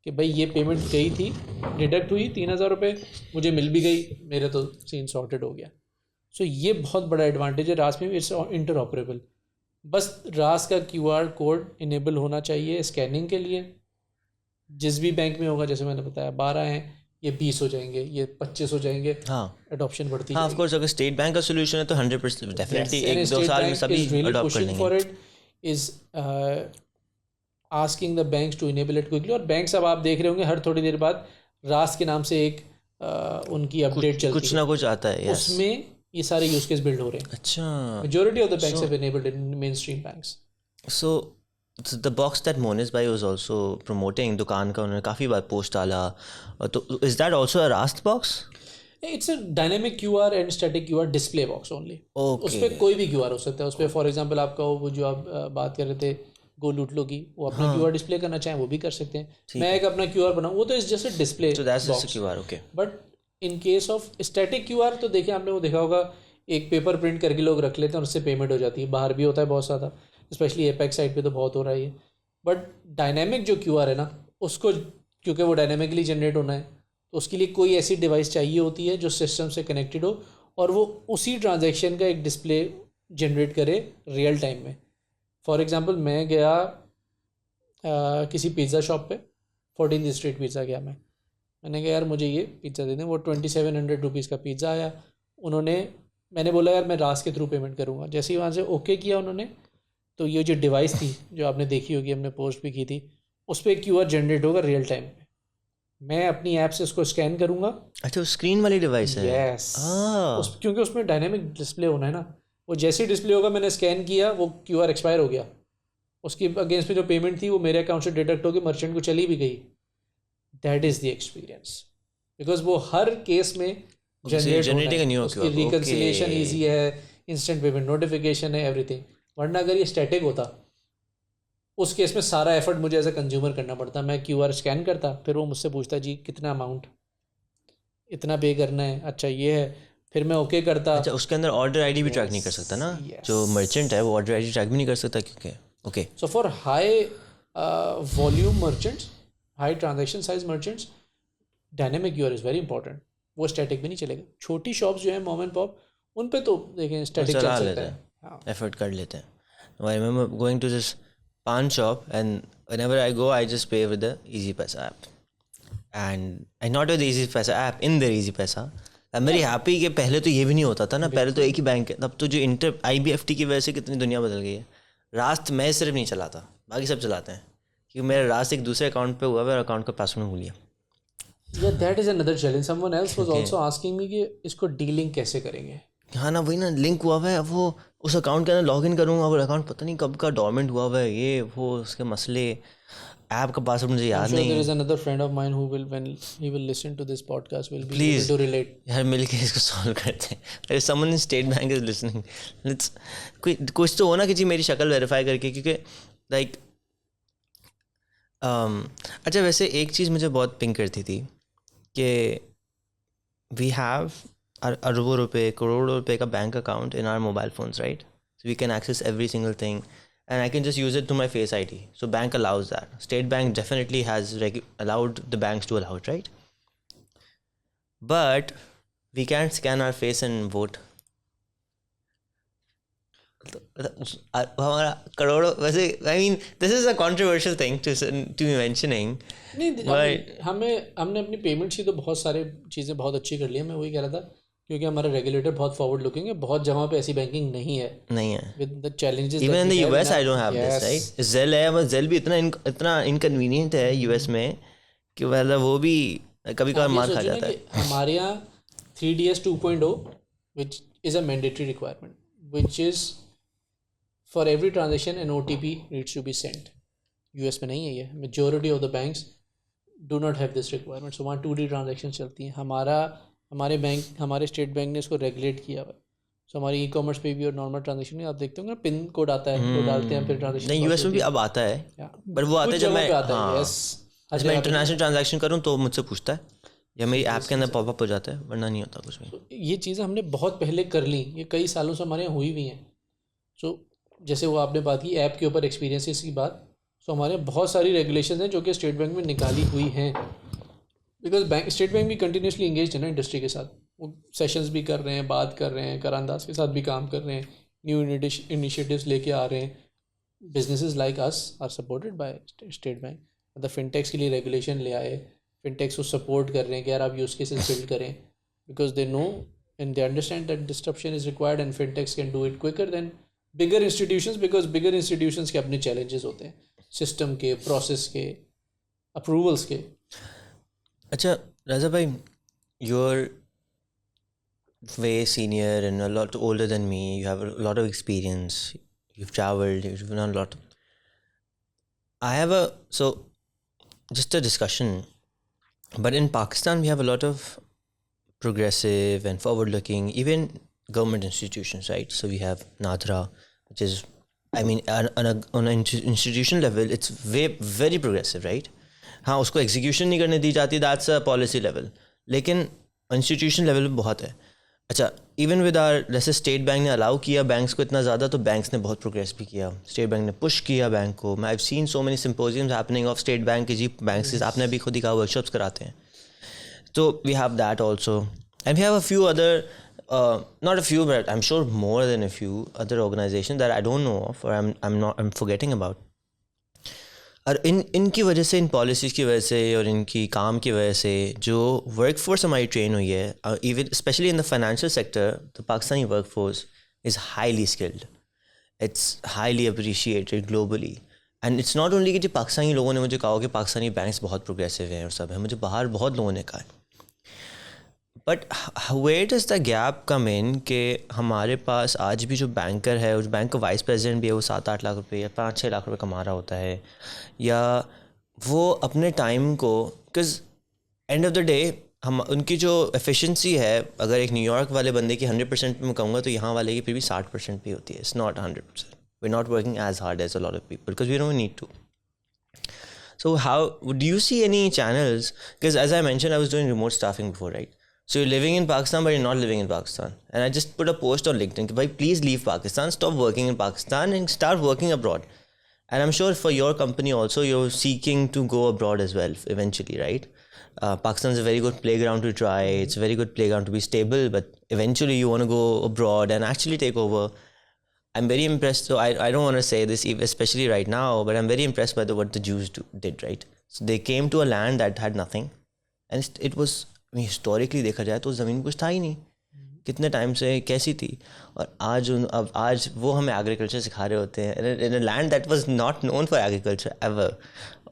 कि भाई ये पेमेंट गई थी, डिडक्ट हुई 3000 रुपये, मुझे मिल भी गई, मेरा तो सीन सॉर्टेड हो गया. सो ये बहुत बड़ा एडवांटेज है रास्ट में. It's interoperable. बस रास्ट का QR कोड इनेबल होना चाहिए स्कैनिंग के लिए. जिस भी बैंक में होगा, जैसे मैंने बताया 12 हैं, ये 20 हो जाएंगे, ये 25 हो जाएंगे. एडॉप्शन बढ़ती है. ऑफ कोर्स अगर स्टेट बैंक का सॉल्यूशन है तो 100% डेफिनेटली 1-2 साल में सभी अडॉप्ट कर लेंगे. For it is asking the banks to enable it quickly. और बैंक्स अब आप देख रहे होंगे हर थोड़ी देर बाद रास्ट के नाम से एक उनकी अपडेट चलती है, कुछ ना कुछ आता है. उसमें ये सारे यूज केस बिल्ड हो रहे हैं. अच्छा, majority of the banks have enabled in main stream banks. So the box that Monis भाई वाज आल्सो प्रमोटिंग, दुकान का उन्होंने काफ़ी बार पोस्ट डाला, तो is that also a Rust box? It's a dynamic QR and static QR display box only. उस पर कोई भी QR हो सकता है. उस पर फॉर एग्जांपल आपका वो जो आप बात कर रहे थे गो लूट लो की, वो अपना QR डिस्प्ले करना चाहें वो भी कर सकते हैं. मैं एक अपना QR बनाऊँ, वो तो is just a display. So that's just a QR. Okay. But in case of static QR तो देखिए आपने वो देखा होगा, एक पेपर प्रिंट करके लोग रख लेते हैं और उससे पेमेंट हो जाती है. बाहर भी होता है बहुत ज़्यादा, स्पेशली एपेक्स साइड पे तो बहुत हो रहा है ये. बट डायनेमिक जो QR है ना, उसको क्योंकि वो डायनेमिकली जनरेट होना है तो उसके लिए कोई ऐसी डिवाइस चाहिए होती है जो सिस्टम से कनेक्टेड हो और वो उसी ट्रांजैक्शन का एक डिस्प्ले जनरेट करे रियल टाइम में. फॉर एग्जांपल मैं गया किसी पिज़्ज़ा शॉप पे, 14th स्ट्रीट पिज़्ज़ा गया मैंने कहा यार मुझे ये पिज़्ज़ा दे दें. वो 2700 रुपीज़ का पिज़्ज़ा आया. मैंने बोला यार मैं रास्ट के थ्रू पेमेंट करूँगा. जैसे ही वहाँ से ओके किया उन्होंने, तो ये जो डिवाइस थी जो आपने देखी होगी, हमने पोस्ट भी की थी, उस पर QR जनरेट होगा रियल टाइम पे. मैं अपनी ऐप से उसको स्कैन करूँगा. अच्छा, स्क्रीन वाली डिवाइस है? यस, क्योंकि उसमें डायनेमिक डिस्प्ले होना है ना. वो जैसे ही डिस्प्ले होगा, मैंने स्कैन किया, वो QR एक्सपायर हो गया, उसकी अगेंस्ट में जो पेमेंट थी वो मेरे अकाउंट से डिडक्ट होकर मर्चेंट को चली भी गई. That is the experience, because वो हर केस में जनरेटिंग नहीं होती. रिकन्सिलिएशन ईजी है, इंस्टेंट पेमेंट नोटिफिकेशन है, एवरीथिंग. वरना अगर ये स्टैटिक होता, उस केस में सारा एफर्ट मुझे एज अ कंज्यूमर करना पड़ता। मैं QR स्कैन करता, फिर वो मुझसे पूछता जी कितना अमाउंट, इतना पे करना है, अच्छा ये है, फिर मैं ओके करता। अच्छा, उसके अंदर ऑर्डर आईडी भी ट्रैक नहीं कर सकता ना? जो मर्चेंट है वो ऑर्डर आईडी ट्रैक भी नहीं कर सकता क्योंकि okay. So for high volume merchants, high transaction size merchants, dynamic QR is very important. वो स्टैटिक भी नहीं चलेगा। छोटी शॉप्स जो है मॉम एंड पॉप, उन पे तो देखें स्टैटिक चल सकता है, हाँ। एफर्ट कर लेते हैं। I remember going to this paan shop and whenever I go I just pay with the Easypaisa app and not with Easypaisa app, in the Easypaisa. I am very happy कि पहले तो ये भी नहीं होता था ना, पहले तो एक ही बैंक है, तब तो जो इंटर IBFT की वजह से कितनी दुनिया बदल गई है। रास्त मैं सिर्फ नहीं चलाता, बाकी सब चलाते हैं, क्योंकि मेरा रास्त एक दूसरे अकाउंट पे हुआ है और अकाउंट का पासवर्ड भूल गया। Yeah, that is another challenge. Someone else was also asking me कि इसको डीलिंग कैसे करेंगे। हाँ ना, वही ना, लिंक हुआ हुआ है, वो उस अकाउंट के अंदर लॉग इन करूँगा और अकाउंट पता नहीं कब का डोरमेंट हुआ हुआ है, ये वो उसके मसले, ऐप का पासवर्ड मुझे याद नहीं। There is another friend of mine who will, when he will listen to this podcast, will be Please, able to relate. यार मिल के इसको सॉल्व करते हैं। अरे someone in State Bank is listening, let's कुछ तो हो ना कि जी मेरी शक्ल वेरीफाई करके, क्योंकि लाइक अच्छा वैसे एक चीज़ मुझे बहुत पिंग करती थी कि वी हैव अरबों रुपए, करोड़ों रुपए का bank account in our mobile phones, right? So we can access every single thing and I can just use it to my Face ID. So bank allows that. State Bank definitely has allowed the banks to allow it, right? But we can't scan our face and vote. हमारा करोड़ों, वैसे I mean this is a controversial thing to be mentioning. नहीं, हमने अपनी payments ही तो बहुत सारे चीज़ें बहुत अच्छी कर ली है। मैं वही कह रहा था, क्योंकि हमारा रेगुलेटर बहुत फॉरवर्ड लुकिंग है, बहुत जगह पे ऐसी बैंकिंग नहीं है। With the challenges even in the US I don't have yes. this, right? Zelle है, बस Zelle भी इतना inconvenient है US में कि मतलब वो भी कभी कभार मार खा जाता है। हमारे यहाँ 3DS 2.0 which is a mandatory requirement, which is for every transaction an OTP needs to be sent. US में नहीं है ये। Majority of the banks do not have this requirement, so वहाँ 2D transactions चलती हैं। हमारे स्टेट बैंक ने इसको रेगुलेट किया हुआ है। सो हमारी ई-कॉमर्स पे भी और नॉर्मल ट्रांजेक्शन में आप देखते होंगे ना, पिन कोड आता है, वो डालते हैं, फिर ट्रांजेक्शन। नहीं, यूएस में भी अब आता है, पर वो आता है जब मैं इंटरनेशनल ट्रांजैक्शन करूँ तो मुझसे पूछता है, या मेरी ऐप के अंदर पॉपअप हो जाता है, वरना नहीं होता कुछ भी। ये चीज़ें हमने बहुत पहले कर ली, ये कई सालों से हमारे यहाँ हुई भी हैं। सो जैसे वो आपने बात की ऐप के ऊपर एक्सपीरियंसेस की बात, सो हमारे यहाँ बहुत सारी रेगुलेशन हैं जो कि स्टेट बैंक में निकाली हुई हैं, बिकॉज स्टेट बैंक भी कंटिन्यूसली इंगेज है ना इंडस्ट्री के साथ। वो सेशंस भी कर रहे हैं, बात कर रहे हैं, करारंदाज के साथ भी काम कर रहे हैं, न्यू इनिशिएटिव्स लेके आ रहे हैं। Businesses like us are supported by State Bank. मतलब फिनटेक्स के लिए रेगुलेशन ले आए, फिनटेक्स को सपोर्ट कर रहे हैं कि यार आप यूज़ केसेस बिल्ड करें, because they know and they understand that disruption is required and fintechs can do it quicker than bigger institutions, because bigger institutions के अपने चैलेंजेस होते हैं, सिस्टम के, प्रोसेस के, अप्रूवल्स के। अच्छा राजा भाई, you're way senior and a lot older than me. You have a lot of experience. You've traveled. You've done a lot. So just a discussion. But in Pakistan, we have a lot of progressive and forward-looking, even government institutions, right? So we have NADRA, which is, I mean, on an institution level, it's very progressive, right? हाँ, उसको execution नहीं करने दी जाती, that's a policy level, लेकिन institution level पे बहुत है। अच्छा, इवन विद आर, जैसे स्टेट बैंक ने अलाउ किया बैंक्स को इतना ज़्यादा, तो बैंक्स ने बहुत प्रोग्रेस भी किया, स्टेट बैंक ने पुश किया बैंक को। I have seen so many symposiums happening of State Bank की, जी बैंक्स के आपने भी खुद ही कहा वर्कशॉप्स कराते हैं। तो we have that also, and we have a few other, not a few, but I'm sure more than a few other organizations that I don't know of or I'm forgetting about. और इनकी वजह से, इन policies की वजह से और इनकी काम की वजह से जो वर्क फोर्स हमारी ट्रेन हुई है, even specially in the financial sector, the Pakistani work force is highly skilled, it's highly appreciated globally. And it's not only कि जो पाकिस्तानी लोगों ने मुझे कहा कि पाकिस्तानी बैंक्स बहुत प्रोग्रेसिव हैं और सब है, मुझे बाहर बहुत लोगों ने कहा है। But where does the gap come in कि हमारे पास आज भी जो बैंकर है, उस बैंक का वाइस प्रेसिडेंट भी है, वो 7-8 लाख रुपए या 5-6 लाख रुपए कमा रहा होता है, या वो अपने टाइम को, because end of the day हम उनकी जो एफिशिएंसी है, अगर एक न्यूयॉर्क वाले बंदे की 100% पे मैं कहूँगा, तो यहाँ वाले की फिर भी 60% भी होती है, it's not 100%। we're not working as hard as a lot of people because we don't need to. So how do you see any channels, because as I mentioned I was doing remote staffing before, right? So you're living in Pakistan but you're not living in Pakistan, and I just put a post on LinkedIn कि भाई please leave Pakistan, stop working in Pakistan and start working abroad. And I'm sure for your company also you're seeking to go abroad as well eventually, right? Pakistan is a very good playground to try, it's a very good playground to be stable, but eventually you want to go abroad and actually take over. I'm very impressed. So I don't want to say this especially right now, but I'm very impressed by what the Jews did, right? So they came to a land that had nothing, and it was, I mean, historically देखा जाए तो ज़मीन कुछ था ही नहीं, कितने time से कैसी थी, और आज वो हमें एग्रीकल्चर सिखा रहे होते हैं in a land that was not known for agriculture ever,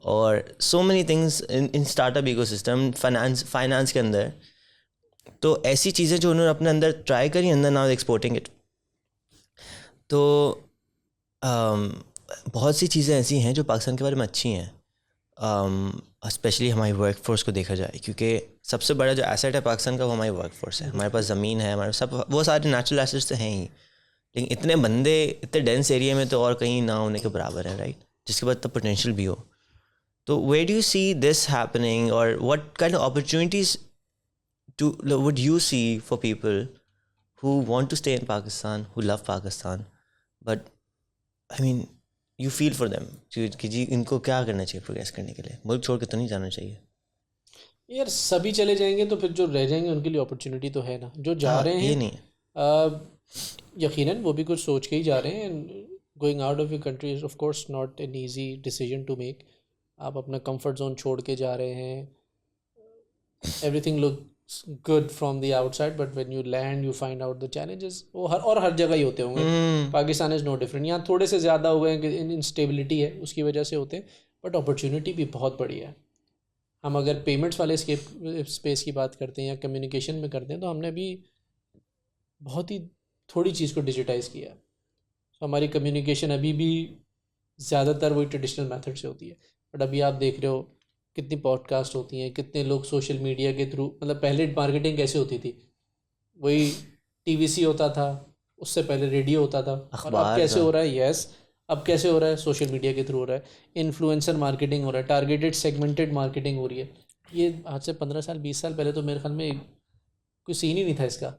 और so many things in startup ecosystem, finance के अंदर. तो ऐसी चीज़ें जो उन्होंने अपने अंदर ट्राई करी and then now exporting it. तो बहुत सी चीज़ें ऐसी हैं जो पाकिस्तान के बारे में अच्छी हैं, स्पेशली हमारी वर्क फोर्स को देखा जाए, क्योंकि सबसे बड़ा जो एसेट है पाकिस्तान का वो हमारी वर्क फोर्स है. हमारे पास ज़मीन है, हमारे सब वो सारे नेचुरल एसेट्स तो हैं ही, लेकिन इतने बंदे इतने डेंस एरिया में तो और कहीं ना होने के बराबर है, राइट? जिसके बाद तब पोटेंशियल भी हो. तो where do you see this happening, और what kind of opportunities would you see for people who want to stay in Pakistan, who love Pakistan, but I mean you feel for them कि जी इनको क्या करना चाहिए progress करने के लिए, मुल्क छोड़ के तो नहीं जाना चाहिए यार. सभी चले जाएंगे तो फिर जो रह जाएंगे उनके लिए अपॉर्चुनिटी तो है ना, जो जा रहे हैं ये नहीं है. यकीनन वो भी कुछ सोच के ही जा रहे हैं. Going out of your country is of course not an easy decision to make. आप अपना कंफर्ट जोन छोड़ के जा रहे हैं. Everything looks good from the outside, but when you land you find out the challenges. वो हर जगह ही होते होंगे. Pakistan is no different. यहाँ थोड़े से ज़्यादा हो गए कि इंस्टेबिलिटी है उसकी वजह से होते हैं, बट अपॉर्चुनिटी भी बहुत बड़ी है. हम अगर पेमेंट्स वाले स्पेस की बात करते हैं या कम्युनिकेशन में करते हैं, तो हमने भी बहुत ही थोड़ी चीज़ को डिजिटाइज़ किया. तो हमारी कम्युनिकेशन अभी भी ज़्यादातर वही ट्रेडिशनल मेथड से होती है. बट अभी आप देख रहे हो कितनी पॉडकास्ट होती हैं, कितने लोग सोशल मीडिया के थ्रू, मतलब पहले मार्केटिंग कैसे होती थी, वही टीवीसी होता था, उससे पहले रेडियो होता था, और अब कैसे हो रहा है? यस, अब कैसे हो रहा है? सोशल मीडिया के थ्रू हो रहा है. इन्फ्लुएंसर मार्केटिंग हो रहा है, टारगेटेड सेगमेंटेड मार्केटिंग हो रही है. ये आज से 15 साल 20 साल पहले तो मेरे ख्याल में कोई सीन ही नहीं था इसका.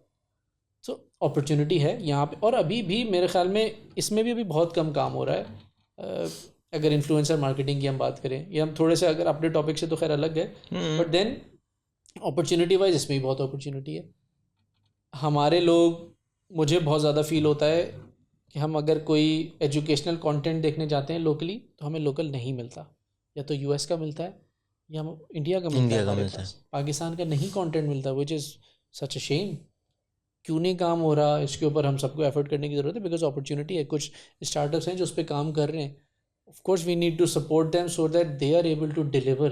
तो अपॉर्चुनिटी है यहाँ पे, और अभी भी मेरे ख्याल में इसमें भी अभी बहुत कम काम हो रहा है. अगर इन्फ्लुएंसर मार्केटिंग की हम बात करें, ये हम थोड़े से अगर अपने टॉपिक से तो खैर अलग है, बट देन अपॉर्चुनिटी वाइज इसमें भी बहुत अपॉर्चुनिटी है. हमारे लोग, मुझे बहुत ज़्यादा फील होता है कि हम अगर कोई एजुकेशनल कंटेंट देखने जाते हैं लोकली, तो हमें लोकल नहीं मिलता. या तो यूएस का मिलता है या हम इंडिया का मिलता है. पाकिस्तान का नहीं कंटेंट मिलता, which is such a shame. क्यों नहीं काम हो रहा, इसके ऊपर हम सबको एफर्ट करने की ज़रूरत है, बिकॉज अपॉर्चुनिटी है. कुछ स्टार्टअप्स हैं जो उस पर काम कर रहे हैं. Of course we need to support them so that they are able to deliver.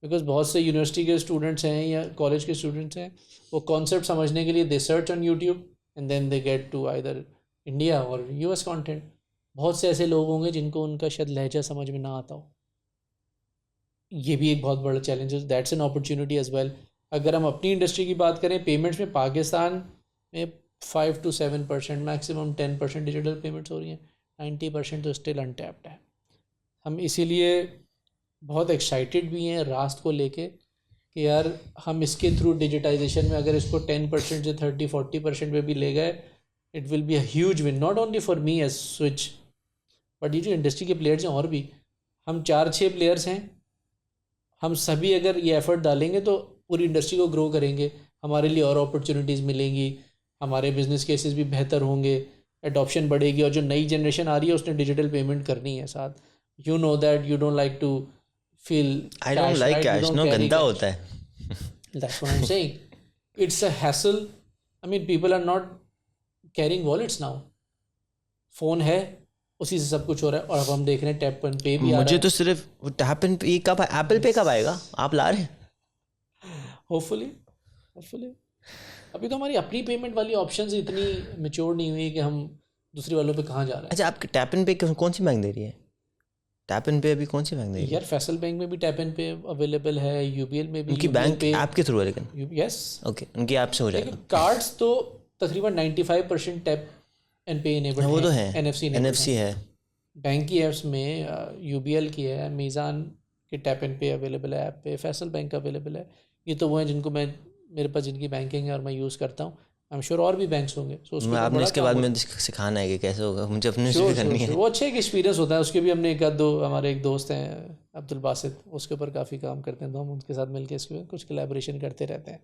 Because बहुत से यूनिवर्सिटी के स्टूडेंट्स हैं या कॉलेज के स्टूडेंट्स हैं, वो कॉन्सेप्ट समझने के लिए they search on YouTube and then they get to either India और यूएस कंटेंट. बहुत से ऐसे लोग होंगे जिनको उनका शायद लहजा समझ में ना आता हो. ये भी एक बहुत बड़ा चैलेंज है. That's an opportunity as well. अगर हम अपनी इंडस्ट्री की बात करें, पेमेंट्स में पाकिस्तान में 5 to 7%, मैक्सिमम 10% डिजिटल पेमेंट्स हो रही हैं. 90% तो स्टिल अनटैप्ड है. हम इसीलिए बहुत एक्साइटेड भी हैं रास्त को लेके कि यार हम इसके थ्रू डिजिटाइजेशन में अगर इसको 10% से 30-40% में भी ले गए, it will be a huge win, not only for me as Switch, but ये जो इंडस्ट्री के प्लेयर्स हैं, और भी हम 4-6 प्लेयर्स हैं, हम सभी अगर ये एफर्ट डालेंगे तो पूरी इंडस्ट्री को ग्रो करेंगे. हमारे लिए और अपॉर्चुनिटीज़ मिलेंगी, हमारे बिजनेस केसेस भी बेहतर होंगे, एडॉप्शन बढ़ेगी. और जो नई जनरेशन आ रही है उसने डिजिटल पेमेंट करनी है साथ. You know that you don't like to feel, I don't like cash, no, गंदा होता है. That's what I am saying. It's a hassle. I mean people are not carrying wallets now. Phone है, उसी से सब कुछ हो रहा है. और अब हम देख रहे हैं टैप एंड पे भी आ रहा है. मुझे तो सिर्फ टैप एंड पे कब, एप्पल पे कब आएगा? आप ला रहे हैं? होपफुली. अभी तो हमारी अपनी पेमेंट वाली ऑप्शंस इतनी मैच्योर नहीं हुई कि हम दूसरे वालों पे कहाँ जा रहे हैं. अच्छा, आपके टैप एंड पे कौन सी बैंक दे रही है? टैप एंड पे अभी कौन सी बैंक दे रही है? यार फैसल बैंक में भी टैप एंड पे अवेलेबल है, यूबीएल में भी. उनकी बैंक ऐप के थ्रू है लेकिन. यस, ओके, उनकी ऐप से हो जाएगा. कार्ड्स तो तकरीबन 95% टैप एंड पे इनेबल्ड है. वो तो है, एनएफसी है. बैंक की ऐप्स में UBL की है, मीज़ान के टैप एंड पे अवेलेबल है ऐप पे, फैसल बैंक अवेलेबल है। ये तो वो हैं जिनको मैं, मेरे पास जिनकी बैंकिंग है और मैं यूज़ करता हूँ। आई एम श्योर और भी बैंक्स होंगे। सो उसके ऊपर आपने बड़ा इसके काम बाद होता में सिखाना है कि कैसे होगा, मुझे अपने से श्योर भी करनी श्योर है। वो अच्छा एक एक्सपीरियंस होता है। उसके भी हमने एक आध दो, हमारे एक दोस्त हैं अब्दुल बासित, उसके ऊपर काफ़ी काम करते हैं, तो हम उनके साथ मिलकर इसके कुछ कोलैबोरेशन करते रहते हैं।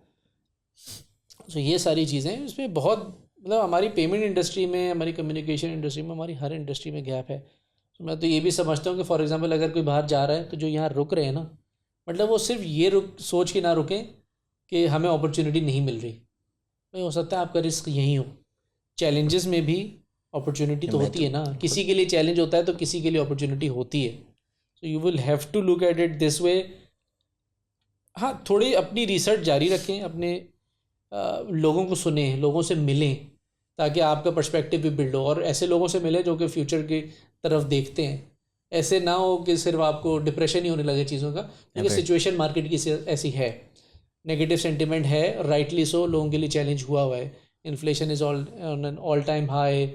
तो ये सारी चीज़ें इसमें बहुत, मतलब हमारी पेमेंट इंडस्ट्री में, हमारी कम्युनिकेशन इंडस्ट्री में, हमारी हर इंडस्ट्री में गैप है। तो मैं तो ये भी समझता हूँ कि फॉर एग्जांपल अगर कोई बाहर जा रहा है तो जो यहाँ रुक रहे हैं ना, मतलब वो सिर्फ ये सोच के ना रुकें कि हमें अपॉर्चुनिटी नहीं मिल रही। भाई हो सकता है आपका रिस्क यहीं हो। चैलेंजेस में भी अपॉर्चुनिटी तो होती है ना, किसी के लिए चैलेंज होता है तो किसी के लिए अपॉर्चुनिटी होती है। So you will have to look at it this way. हाँ, थोड़ी अपनी रिसर्च जारी रखें, अपने लोगों को सुने, लोगों से मिलें, ताकि आपका पर्सपेक्टिव भी बिल्ड हो, और ऐसे लोगों से मिले जो कि फ्यूचर की तरफ देखते हैं। ऐसे ना हो कि सिर्फ आपको डिप्रेशन ही होने लगे चीज़ों का, क्योंकि सिचुएशन मार्केट की ऐसी है, नेगेटिव सेंटिमेंट है, राइटली सो, लोगों के लिए चैलेंज हुआ है। Inflation is all time high,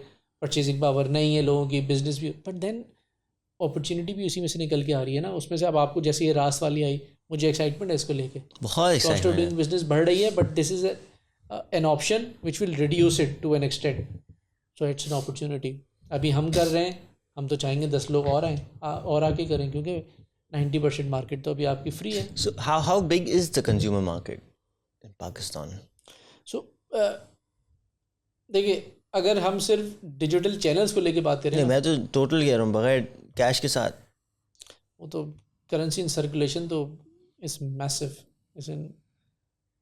purchasing power नहीं है लोगों की, बिजनेस भी, बट देन अपॉर्चुनिटी भी उसी में से निकल के आ रही है ना। उसमें से अब आपको जैसे ये रास वाली आई, मुझे एक्साइटमेंट है इसको लेके, बहुत कॉस्ट ऑफ डूइंग बिजनेस बढ़ रही है, but this is an option which will reduce it to an extent. So it's an opportunity. अभी हम कर रहे हैं, हम तो चाहेंगे 10 लोग और आएँ और आके करें, क्योंकि 90% मार्केट तो अभी आपकी फ्री है। So how big is the consumer market in Pakistan? सो देखिए, अगर हम सिर्फ डिजिटल चैनल्स को लेके बात करें नहीं, ना, मैं तो टोटल कह रहा हूँ, बगैर कैश के साथ। वो तो करेंसी इन सर्कुलेशन तो is massive, is in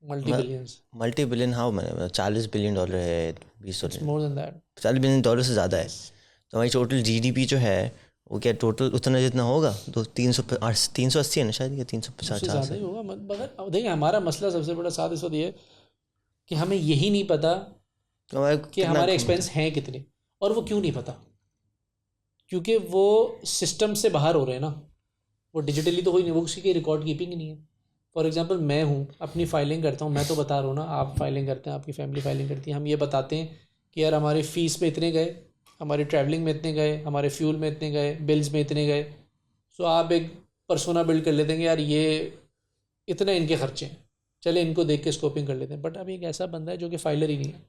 multi billions. Multi billion how, मैंने $40 बिलियन है, 20 मोर देन दैट। $40 बिलियन से ज़्यादा है। तो हमारी टोटल GDP जो है वो क्या टोटल उतना जितना होगा, 380 है ना शायद, या 350 ज़्यादा ही होगा। मगर देखिए, हमारा मसला सबसे बड़ा साथ इस वक्त ये है कि हमें यही नहीं पता कि हमारे एक्सपेंस हैं कितने, और वो क्यों नहीं पता, क्योंकि वो सिस्टम से बाहर हो रहे हैं ना, वो डिजिटली तो कोई नहीं, वो किसी की रिकॉर्ड कीपिंग ही नहीं है। फॉर एग्जांपल मैं हूँ, अपनी फाइलिंग करता हूँ, मैं तो बता रहा हूँ ना, आप फाइलिंग करते हैं, आपकी फैमिली फाइलिंग करती है, हम ये बताते हैं कि यार हमारे फ़ीस में इतने गए, हमारी ट्रैवलिंग में इतने गए, हमारे फ्यूल में इतने गए, बिल्स में इतने गए। सो आप एक पर्सोना बिल्ड कर लेते हैं, यार ये इतने इनके खर्चे हैं, चले इनको देख के स्कोपिंग कर लेते हैं। बट अब एक ऐसा बंदा है जो कि फाइलर ही नहीं है।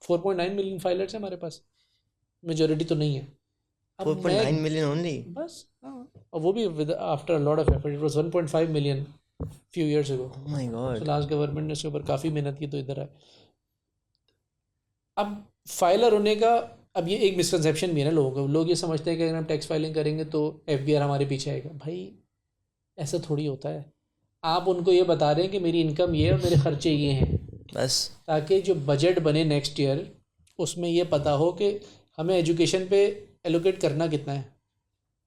4.9 मिलियन फाइलर्स हैं हमारे पास, मेजॉरिटी तो नहीं है। 4.9 मिलियन ओनली, बस हाँ, और वो भी with after a lot of effort. It was 1.5 million few years ago. Oh my God. तो लास्ट गवर्नमेंट ने इसके ऊपर काफ़ी मेहनत की, तो इधर है। अब फाइलर होने का, अब ये एक मिसकंसेप्शन भी है ना लोगों को, लोग ये समझते हैं कि अगर हम टैक्स फाइलिंग करेंगे तो FBR हमारे पीछे आएगा। भाई ऐसा थोड़ी होता है। आप उनको ये बता रहे हैं कि मेरी इनकम ये है और मेरे खर्चे ये हैं, बस, ताकि जो बजट बने नेक्स्ट ईयर उसमें ये पता हो कि हमें एजुकेशन पे एलोकेट करना कितना है,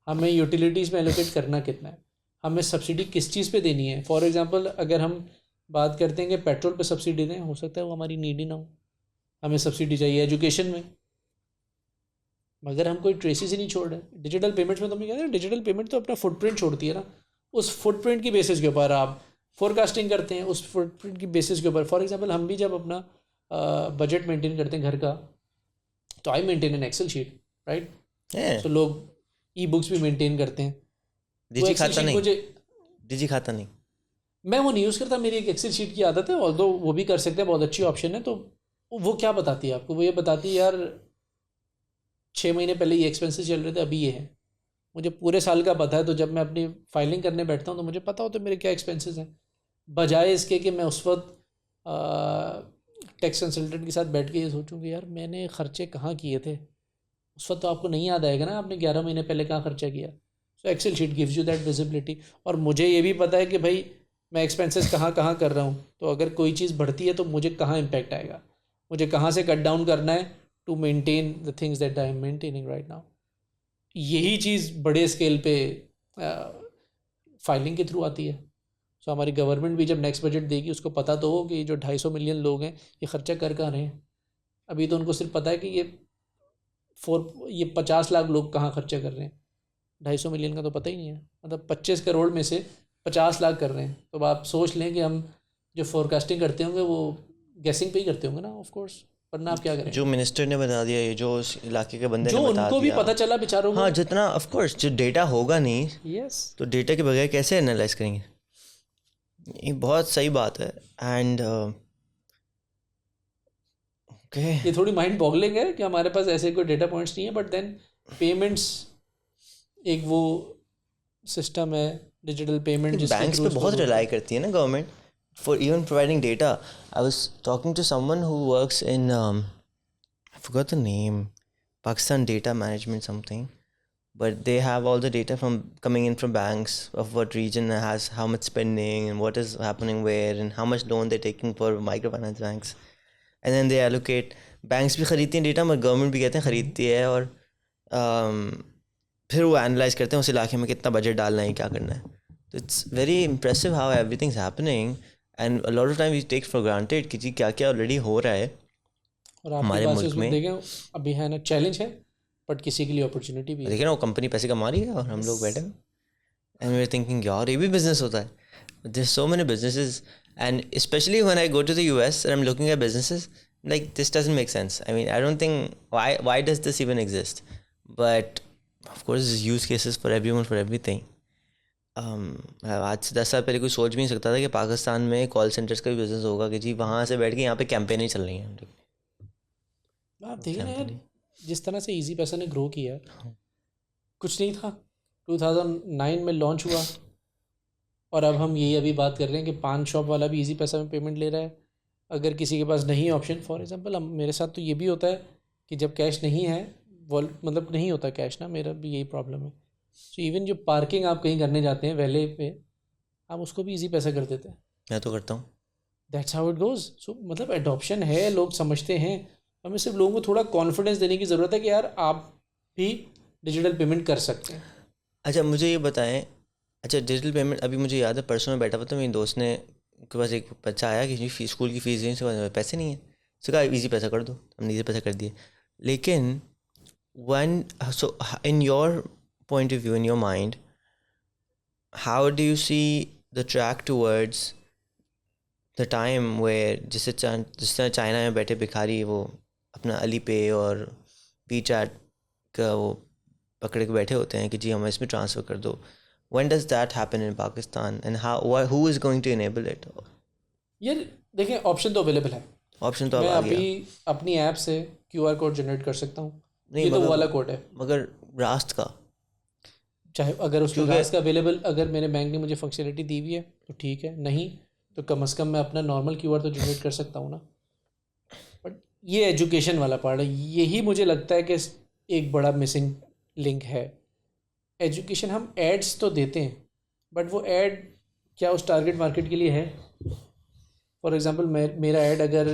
हमें यूटिलिटीज़ में एलोकेट करना कितना है, हमें सब्सिडी किस चीज़ पे देनी है। फॉर एग्जांपल अगर हम बात करते हैं कि पेट्रोल पे सब्सिडी दें, हो सकता है वो हमारी नीड ही ना हो, हमें सब्सिडी चाहिए एजुकेशन में, मगर हम कोई ट्रेसेस ही नहीं छोड़ रहे। डिजिटल पेमेंट्स में तो हम कहते हैं डिजिटल पेमेंट तो अपना फुटप्रिंट छोड़ती है ना, उस फुटप्रिंट की बेसिस के ऊपर आप फोरकास्टिंग करते हैं, उस फुटप्रिंट की बेसिस के ऊपर। फॉर एग्जांपल हम भी जब अपना बजट मेंटेन करते हैं घर का, तो I maintain an excel sheet, right. तो लोग ई-बुक्स भी मेंटेन करते हैं। डिजी खाता नहीं, मुझे डिजी खाता नहीं, मैं वो नहीं यूज़ करता, मेरी एक एक्सेल शीट की आदत है, ऑल्दो वो भी कर सकते हैं, बहुत अच्छी ऑप्शन है। तो वो क्या बताती है आपको, वो ये बताती है यार 6 महीने पहले ये एक्सपेंसेस चल रहे थे, अभी ये है। मुझे पूरे साल का पता है, तो जब मैं अपनी फाइलिंग करने बैठता हूँ तो मुझे पता होता है मेरे क्या एक्सपेंसेस हैं, बजाय इसके कि मैं उस वक्त टैक्स कंसल्टेंट के साथ बैठ के ये सोचूं कि यार मैंने ख़र्चे कहाँ किए थे। उस वक्त तो आपको नहीं याद आएगा ना आपने 11 महीने पहले कहाँ खर्चा किया। So Excel sheet gives you that visibility. और मुझे ये भी पता है कि भाई मैं एक्सपेंसेस कहाँ कहाँ कर रहा हूँ, तो अगर कोई चीज़ बढ़ती है तो मुझे कहाँ इम्पैक्ट आएगा, मुझे कहाँ से कट डाउन करना है to maintain the things that I am maintaining right now. यही चीज़ बड़े स्केल पे फाइलिंग के थ्रू आती है। सो हमारी गवर्नमेंट भी जब नेक्स्ट बजट देगी उसको पता तो हो कि जो 250 मिलियन लोग हैं ये खर्चा कर कहाँ रहे हैं। अभी तो उनको सिर्फ पता है कि ये 50 लाख लोग कहाँ खर्चा कर रहे हैं, 250 मिलियन का तो पता ही नहीं है। मतलब 25 करोड़ में से 50 लाख कर रहे हैं, तो आप सोच लें कि हम जो फोरकास्टिंग करते होंगे वो गैसिंग पे ही करते होंगे ना, ऑफ कोर्स। वरना आप क्या करें? जो मिनिस्टर ने बता दिया, ये जो उस इलाके के बंदे जो ने बता उनको भी दिया, पता चला बेचारों को। हाँ, जितना ऑफ कोर्स जो डेटा होगा नहीं, यस, तो डेटा के बगैर कैसे एनालाइज करेंगे? ये बहुत सही बात है. एंड ओके, ये थोड़ी माइंड बॉगलिंग है कि हमारे पास ऐसे कोई डेटा पॉइंट्स नहीं है, बट देन पेमेंट्स एक वो सिस्टम है, डिजिटल पेमेंट, जिसके बैंक्स थ्रू पे बहुत रिलाई करती है ना government for even providing data. I was talking to someone who works in I forgot the name, Pakistan Data Management something, but they have all the data from coming in from banks of what region has how much spending and what is happening where and how much loan they're taking for microfinance banks, and then they allocate. banks भी खरीदती हैं data, मगर government भी कहते हैं खरीदती है, और फिर वो एनालाइज करते हैं उस इलाके में कितना बजट डालना है, क्या करना है. तो it's very impressive how everything is happening, and a lot of time we take for granted कि जी क्या क्या ऑलरेडी हो रहा है और हमारे आपकी मुल्क में. देखें अभी है ना, चैलेंज है, बट किसी के लिए अपॉर्चुनिटी भी है. देखिए ना, वो कंपनी पैसे कमा रही है और हम लोग बैठे हैं, एंड वी आर थिंकिंग यार ये भी बिजनेस होता है. There so many businesses, and specially when I go to the US and I am looking at businesses, like this doesn't make sense. I mean, I don't think why does this even exist? But of course there's use cases for everyone for everything. आज से 10 साल पहले कोई सोच भी नहीं सकता था कि पाकिस्तान में कॉल सेंटर्स का भी बिजनेस होगा, कि जी वहाँ से बैठ के यहाँ पे कैंपेनें चल रही हैं. आप देखिए ना यार, जिस तरह से इजी पैसा ने ग्रो किया है, कुछ नहीं था, 2009 में लॉन्च हुआ, और अब हम यही अभी बात कर रहे हैं कि पान शॉप वाला भी इजी पैसा में पेमेंट ले रहा है. अगर किसी के पास नहीं ऑप्शन, फॉर एग्जांपल मेरे साथ तो ये भी होता है कि जब कैश नहीं है, मतलब नहीं होता कैश ना, मेरा भी यही प्रॉब्लम है. सो इवन जो पार्किंग आप कहीं करने जाते हैं वैले पे, आप उसको भी इजी पैसा कर देते हैं. मैं तो करता हूँ. That's how it goes. So मतलब एडॉप्शन है, लोग समझते हैं. हमें सिर्फ लोगों को थोड़ा कॉन्फिडेंस देने की ज़रूरत है कि यार आप भी डिजिटल पेमेंट कर सकते हैं. अच्छा मुझे ये बताएं, अच्छा डिजिटल पेमेंट, अभी मुझे याद है परसों में बैठा हुआ था, मेरे दोस्त ने के पास एक बच्चा आया कि फीस, स्कूल की फ़ीस देने से पैसे नहीं है, उसने कहा ईजी पैसा कर दो, हमने ईजी पैसा कर दिए. लेकिन one so in your point of view, in your mind, how do you see the track towards the time where जिस तरह चाइना में बैठे भिखारी वो अपना अली पे और पी चैट का वो पकड़ के बैठे होते हैं कि जी हमें इसमें ट्रांसफ़र कर दो. When does that happen in Pakistan and who is going to enable it? यार देखें, ऑप्शन तो अवेलेबल है. ऑप्शन तो अब मैं आ गया. अभी अपनी ऐप से QR कोड जनरेट कर सकता हूँ. नहीं, ये तो वो वाला कोड है. मगर रास्त का, चाहे अगर उसमें रास्त का अवेलेबल, अगर मेरे बैंक ने मुझे फंक्शनलिटी दी हुई है तो ठीक है, नहीं तो कम से कम मैं अपना नॉर्मल QR तो जनरेट कर सकता हूँ ना. बट ये एजुकेशन वाला पार्ट है, यही मुझे लगता है कि एक बड़ा मिसिंग लिंक है. एजुकेशन, हम एड्स तो देते हैं, बट वो ऐड क्या उस टारगेट मार्केट के लिए है? फॉर एग्जांपल मेरा ऐड अगर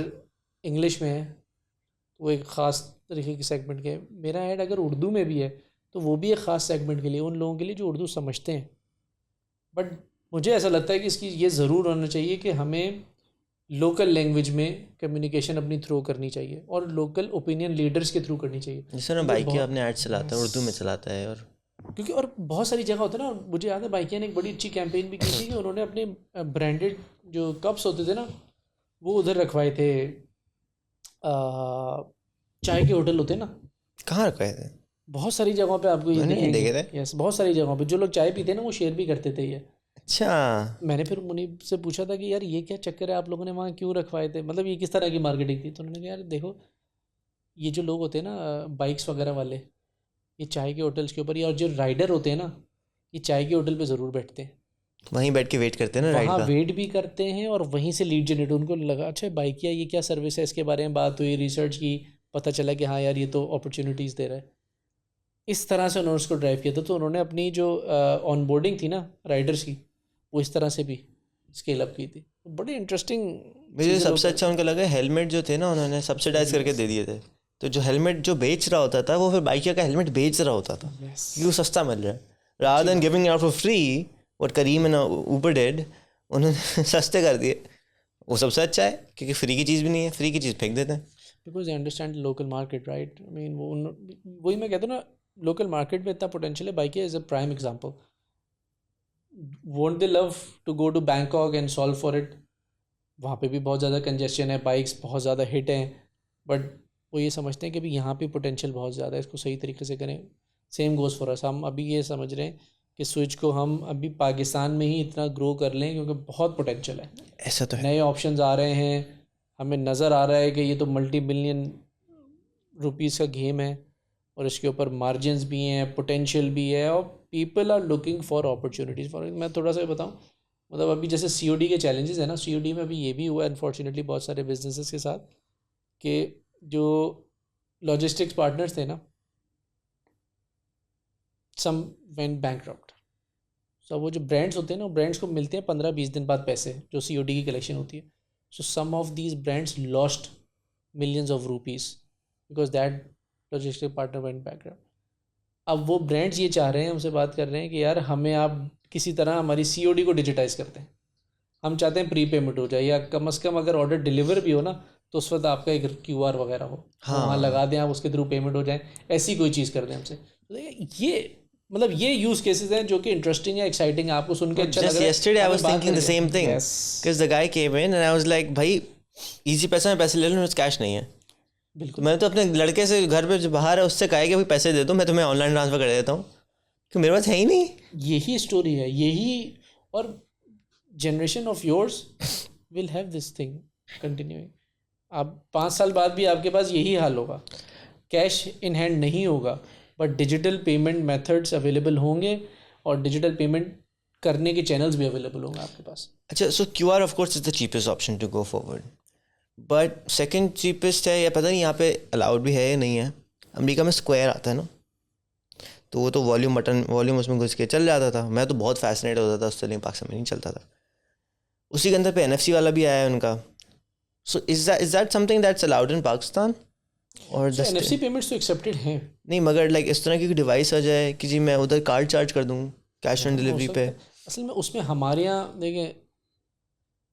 इंग्लिश में है तो वो एक ख़ास तरीके के सेगमेंट के. मेरा ऐड अगर उर्दू में भी है तो वो भी एक ख़ास सेगमेंट के लिए, उन लोगों के लिए जो उर्दू समझते हैं. बट मुझे ऐसा लगता है कि इसकी ये ज़रूर होना चाहिए कि हमें लोकल लैंग्वेज में कम्युनिकेशन अपनी थ्रू करनी चाहिए, और लोकल ओपिनियन लीडर्स के थ्रू करनी चाहिए. जिस तरह बाइकिया अपने ऐड चलाता है उर्दू में चलाता है, और क्योंकि और बहुत सारी जगह होता है ना. मुझे याद है बाइकिया ने एक बड़ी अच्छी कैंपेन भी की थी कि उन्होंने अपने ब्रांडेड जो कप्स होते थे ना, वो उधर रखवाए थे. चाय के होटल होते हैं ना, कहाँ रखवाए थे? बहुत सारी जगहों पे आपको ये मैंने देखे थे. यस, बहुत सारी जगहों पे जो लोग चाय पीते हैं ना वो शेयर भी करते थे ये. अच्छा, मैंने फिर मुनीब से पूछा था कि यार ये क्या चक्कर है, आप लोगों ने वहाँ क्यों रखवाए थे, मतलब ये किस तरह की मार्केटिंग थी? तो उन्होंने कहा यार देखो, ये जो लोग होते हैं ना बाइक्स वगैरह वाले, ये चाय के होटल्स के ऊपर, और जो राइडर होते हैं ना, ये चाय के होटल पे ज़रूर बैठते हैं, वहीं बैठ के वेट करते हैं ना, राइड वहाँ का वेट भी करते हैं, और वहीं से लीड जनरेट. उनको लगा अच्छा बाइकिया ये क्या सर्विस है, इसके बारे में बात हुई, रिसर्च की, पता चला कि हाँ यार ये तो अपॉर्चुनिटीज़ दे रहा है. इस तरह से उन्होंने उसको ड्राइव किया था. तो उन्होंने अपनी जो ऑनबोर्डिंग थी ना राइडर्स की, वो इस तरह से भी स्केल अप की थी. बड़ी इंटरेस्टिंग. मुझे सबसे अच्छा उनका लगा हेलमेट जो थे ना, उन्होंने सब्सिडाइज करके दे दिए थे. तो जो हेलमेट जो बेच रहा होता था वो फिर बाइकिया का हेलमेट बेच रहा होता था, क्योंकि वो सस्ता मिल रहा है. Rather than giving out for free what Careem and Uber did, उन्होंने सस्ते कर दिए. वो सबसे अच्छा है, क्योंकि फ्री की चीज़ भी नहीं है, फ्री की चीज़ फेंक देते हैं. Because they understand local market, right. I mean वही मैं कहता हूँ ना, लोकल मार्केट में इतना पोटेंशियल है. Bykea is a prime example. Won't they love to go to Bangkok and solve for it? वहाँ पे भी बहुत ज़्यादा कंजेशन है, बाइक्स बहुत ज़्यादा हिट हैं, बट वो ये समझते हैं कि अभी यहाँ पे पोटेंशियल बहुत ज़्यादा है, इसको सही तरीके से करें. Same goes for us. हम अभी ये समझ रहे हैं कि स्विच को हम अभी पाकिस्तान में ही इतना ग्रो कर लें क्योंकि बहुत पोटेंशियल है. ऐसा तो है. नए ऑप्शंस आ रहे हैं, हमें नज़र आ रहा है कि ये तो मल्टी बिलियन रुपीज़ का गेम है और इसके ऊपर मार्जिन्स भी हैं, पोटेंशियल भी है और people are looking for opportunities. For मैं थोड़ा सा बताऊं, मतलब अभी जैसे COD के चैलेंजेस है ना, COD में अभी ये भी हुआ अनफॉर्चुनेटली बहुत सारे बिजनेसेस के साथ कि जो लॉजिस्टिक्स पार्टनर्स थे ना, सम वेंट बैंकरप्ट. सो वो जो ब्रांड्स होते हैं ना, ब्रांड्स को मिलते हैं 15-20 दिन बाद पैसे जो COD की कलेक्शन होती है. So some of these brands lost millions of rupees because that logistic partner went background. अब वो ब्रांड्स ये चाह रहे हैं, हमसे बात कर रहे हैं कि यार हमें आप किसी तरह हमारी COD को डिजिटाइज करते हैं. हम चाहते हैं प्री पेमेंट हो जाए या कम से कम अगर ऑर्डर डिलीवर भी हो ना तो उस वक्त आपका एक QR वगैरह हो, वहाँ लगा दें आप, उसके थ्रू पेमेंट हो जाए, ऐसी कोई चीज़ कर दें हमसे. तो ये मतलब ये यूज़ केसेस हैं जो कि इंटरेस्टिंग है, एक्साइटिंग है, आपको सुन के अच्छा लग रहा है. Just yesterday I was thinking the same thing because the guy came in and I was like भाई इजी पैसा में पैसे ले लो, मेरे पास कैश नहीं है. बिल्कुल. मैंने तो अपने लड़के से घर पे जो बाहर है उससे कहा है कि भाई पैसे दे दो, मैं तुम्हें ऑनलाइन ट्रांसफर कर देता हूँ कि मेरे पास है ही नहीं. यही स्टोरी है, यही. और generation of yours will have this thing continuing. अब 5 साल बाद भी आपके पास यही हाल होगा, कैश इन हैंड नहीं होगा but digital payment methods available होंगे और डिजिटल पेमेंट करने के चैनल्स भी अवेलेबल होंगे आपके पास. अच्छा, so QR of course is the cheapest option to go forward, but second cheapest है या पता नहीं यहाँ पे अलाउड भी है या नहीं है. अमेरिका में स्क्वायर आता है ना, तो वो तो वॉल्यूम उसमें घुस के चल जाता था. मैं तो बहुत फैसिनेट होता था उससे, लेकिन पाकिस्तान में नहीं चलता था. उसी के अंदर पे NFC वाला भी आया है उनका. So is that something that's allowed in Pakistan और so, NFC पेमेंट्स तो एक्सेप्टेड हैं. नहीं, मगर लाइक इस तरह की डिवाइस आ जाए कि जी मैं उधर कार्ड चार्ज कर दूँ कैश ऑन डिलीवरी पे. असल में उसमें हमारे यहाँ देखें,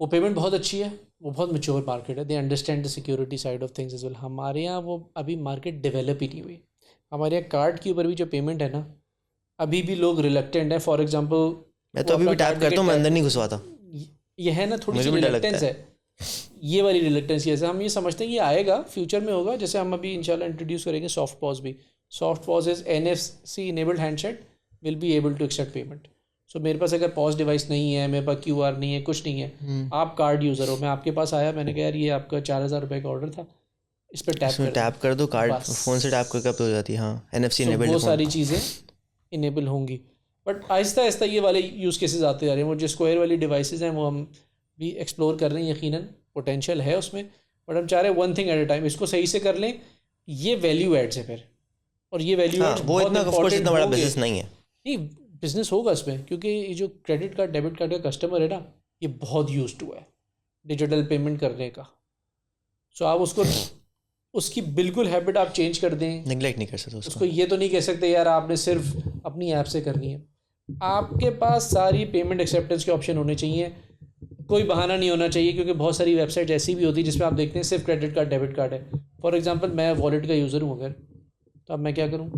वो पेमेंट बहुत अच्छी है, वो बहुत मैच्योर मार्केट है, they understand the security side of things as well. हमारे यहाँ वो अभी मार्केट डेवलप ही नहीं हुई. हमारे यहाँ कार्ड के ऊपर भी जो पेमेंट है ना, अभी भी लोग रिलक्टेंट है. फॉर एग्जांपल मैं तो अभी भी टैप करता हूँ, मैं अंदर नहीं घुसवाता. ये है ना थोड़ी सी रिलक्टेंस है, ये वाली रिलक्टेंस. जैसे हम ये समझते हैं ये आएगा फ्यूचर में होगा. जैसे हम अभी इंशाल्लाह इंट्रोड्यूस करेंगे सॉफ्ट पॉज भी. Soft POS is NFC enabled handset will be able to accept payment. So मेरे पास अगर पॉज डिवाइस नहीं है, मेरे पास QR नहीं है, कुछ नहीं है, आप कार्ड यूज़र हो, मैं आपके पास आया, मैंने कहा यार ये आपका 4000 रुपये का ऑर्डर था, इस पर टैप कर दो. कार्ड फ़ोन से टैप करके हो जाती है. हाँ, NFC इनेबल्ड. वो सारी चीज़ें इनेबल होंगी. बट आहिस्ता आहिस्ता ये वाले यूज़ केसेस आते जा रहे हैं. वो जो स्क्वायर वाली डिवाइसेस हैं वो हम भी एक्सप्लोर कर रहे हैं. यकीनन पोटेंशियल है उसमें, बट हम चाह रहे हैं one thing at a time, इसको सही से कर लें. ये वैल्यू एड्स है फिर, और ये वैल्यू एड्स वो इतना बड़ा बिजनेस नहीं है. नहीं, बिजनेस होगा इसमें, क्योंकि ये जो क्रेडिट कार्ड डेबिट कार्ड का कस्टमर है ना, ये बहुत यूज्ड हुआ है डिजिटल पेमेंट करने का. सो आप उसकी बिल्कुल हैबिट आप चेंज कर दें, नेग्लेक्ट नहीं कर सकते उसको. ये तो नहीं कह सकते यार आपने सिर्फ अपनी ऐप से करनी है. आपके पास सारी पेमेंट एक्सेप्टेंस के ऑप्शन होने चाहिए. कोई बहाना नहीं होना चाहिए, क्योंकि बहुत सारी वेबसाइट ऐसी भी होती है जिसमें आप देखते हैं सिर्फ क्रेडिट कार्ड डेबिट कार्ड है. फॉर एग्जांपल मैं वॉलेट का यूज़र हूँ अगर, तो अब मैं क्या करूँ,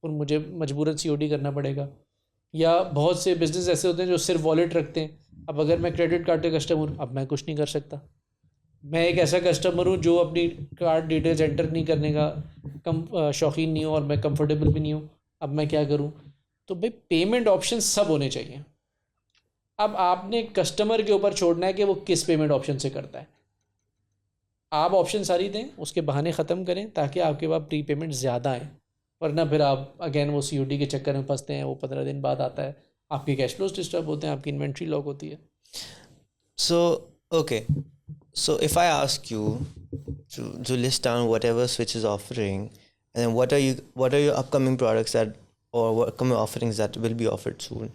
और मुझे मजबूरन COD करना पड़ेगा. या बहुत से बिजनेस ऐसे होते हैं जो सिर्फ वॉलेट रखते हैं. अब अगर मैं क्रेडिट कार्ड का कस्टमर हूँ, अब मैं कुछ नहीं कर सकता. मैं एक ऐसा कस्टमर हूँ जो अपनी कार्ड डिटेल्स एंटर नहीं करने का कम शौकीन नहीं हूँ और मैं कंफर्टेबल भी नहीं हूँ. अब मैं क्या करूँ? तो भाई पेमेंट ऑप्शन सब होने चाहिए. अब आपने कस्टमर के ऊपर छोड़ना है कि वो किस पेमेंट ऑप्शन से करता है. आप ऑप्शन सारी दें, उसके बहाने ख़त्म करें ताकि आपके पास प्री पेमेंट ज़्यादा आए. वरना फिर आप अगेन वो COD के चक्कर में फंसते हैं. वो 15 दिन बाद आता है, आपके कैश फ्लोज डिस्टर्ब होते हैं, आपकी इन्वेंट्री लॉक होती है. So okay, so if I ask you to list down whatever Switch is offering, and then what are your upcoming products that, or what upcoming offerings that will be offered soon,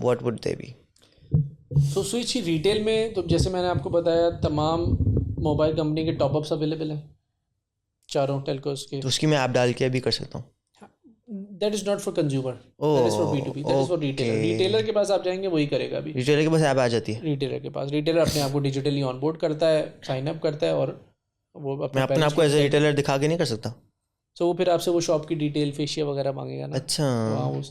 what would they be? So Switch he retail में, तो जैसे मैंने आपको बताया तमाम mobile company के टॉपअप्स available हैं चारों टेलकोस के. तो उसकी मैं ऐप डाल के अभी कर सकता हूँ. That is not for consumer. That is for B2B. That is for retailer. Retailer के पास आप जाएंगे वही करेगा. अभी रिटेलर के पास ऐप आ जाती है. रिटेलर के पास, रिटेलर अपने आप को डिजिटली ऑनबोर्ड करता है, साइन अप करता है, और वो मैं अपने आप को एज ए रिटेलर दिखा के नहीं कर सकता. तो वो फिर आपसे वो शॉप की डिटेल, फेशियल वगैरह मांगेगा ना. अच्छा,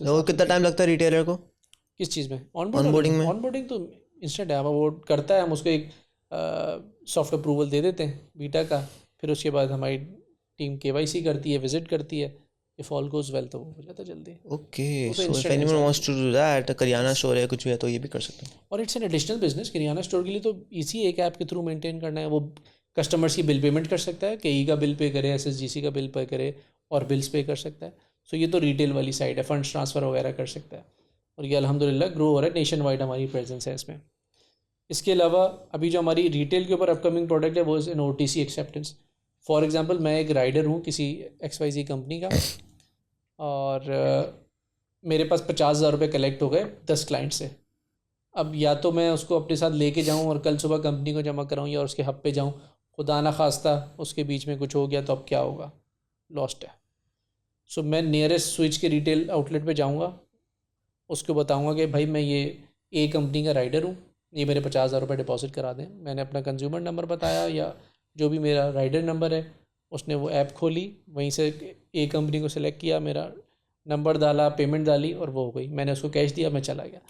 तो कितना टाइम लगता है रिटेलर को किस चीज़ में? ऑनबोर्डिंग में? ऑनबोर्डिंग तो इंस्टेंट है. वो करता है, हम उसको एक सॉफ्ट अप्रूवल दे देते हैं बीटा का, फिर उसके बाद हमारी टीम KYC करती है, विजिट करती है, इफ़ ऑल गोज़ वेल तो वो हो जाता है जल्दी। ओके, वो तो so if instant anyone instant wants to do that, kiryana store है कुछ भी है तो ये भी कर सकते हैं। और it's an additional business. Kirana store के लिए तो इसी एक ऐप के थ्रू मेंटेन करना है। वो कस्टमर्स की बिल पेमेंट कर सकता है, KE का बिल पे करे, SSGC का बिल पे करे और बिल्स पे कर सकता है। सो ये तो रिटेल वाली साइड है, फंड्स ट्रांसफ़र वगैरह कर सकता है और ये अल्हम्दुलिल्लाह ग्रो हो रहा है, नेशन वाइड हमारी प्रेजेंस है इसमें। इसके अलावा अभी जो हमारी रिटेल के ऊपर अपकमिंग प्रोडक्ट है वो is in OTC acceptance. For example मैं एक राइडर हूँ किसी XYZ कंपनी का और मेरे पास 50,000 रुपये कलेक्ट हो गए 10 क्लाइंट से। अब या तो मैं उसको अपने साथ लेके जाऊं और कल सुबह कंपनी को जमा कराऊं या उसके हब पे जाऊं, खुदा ना खास्ता उसके बीच में कुछ हो गया तो अब क्या होगा, लॉस्ट है। सो मैं नियरेस्ट स्विच के रिटेल आउटलेट पे जाऊंगा, उसको बताऊंगा कि भाई मैं ये A कंपनी का राइडर हूँ, ये मेरे 50,000 रुपये डिपॉजिट करा दें। मैंने अपना कंज्यूमर नंबर बताया या जो भी मेरा राइडर नंबर है, उसने वो ऐप खोली, वहीं से A कंपनी को सिलेक्ट किया, मेरा नंबर डाला, पेमेंट डाली और वो हो गई। मैंने उसको कैश दिया, मैं चला गया,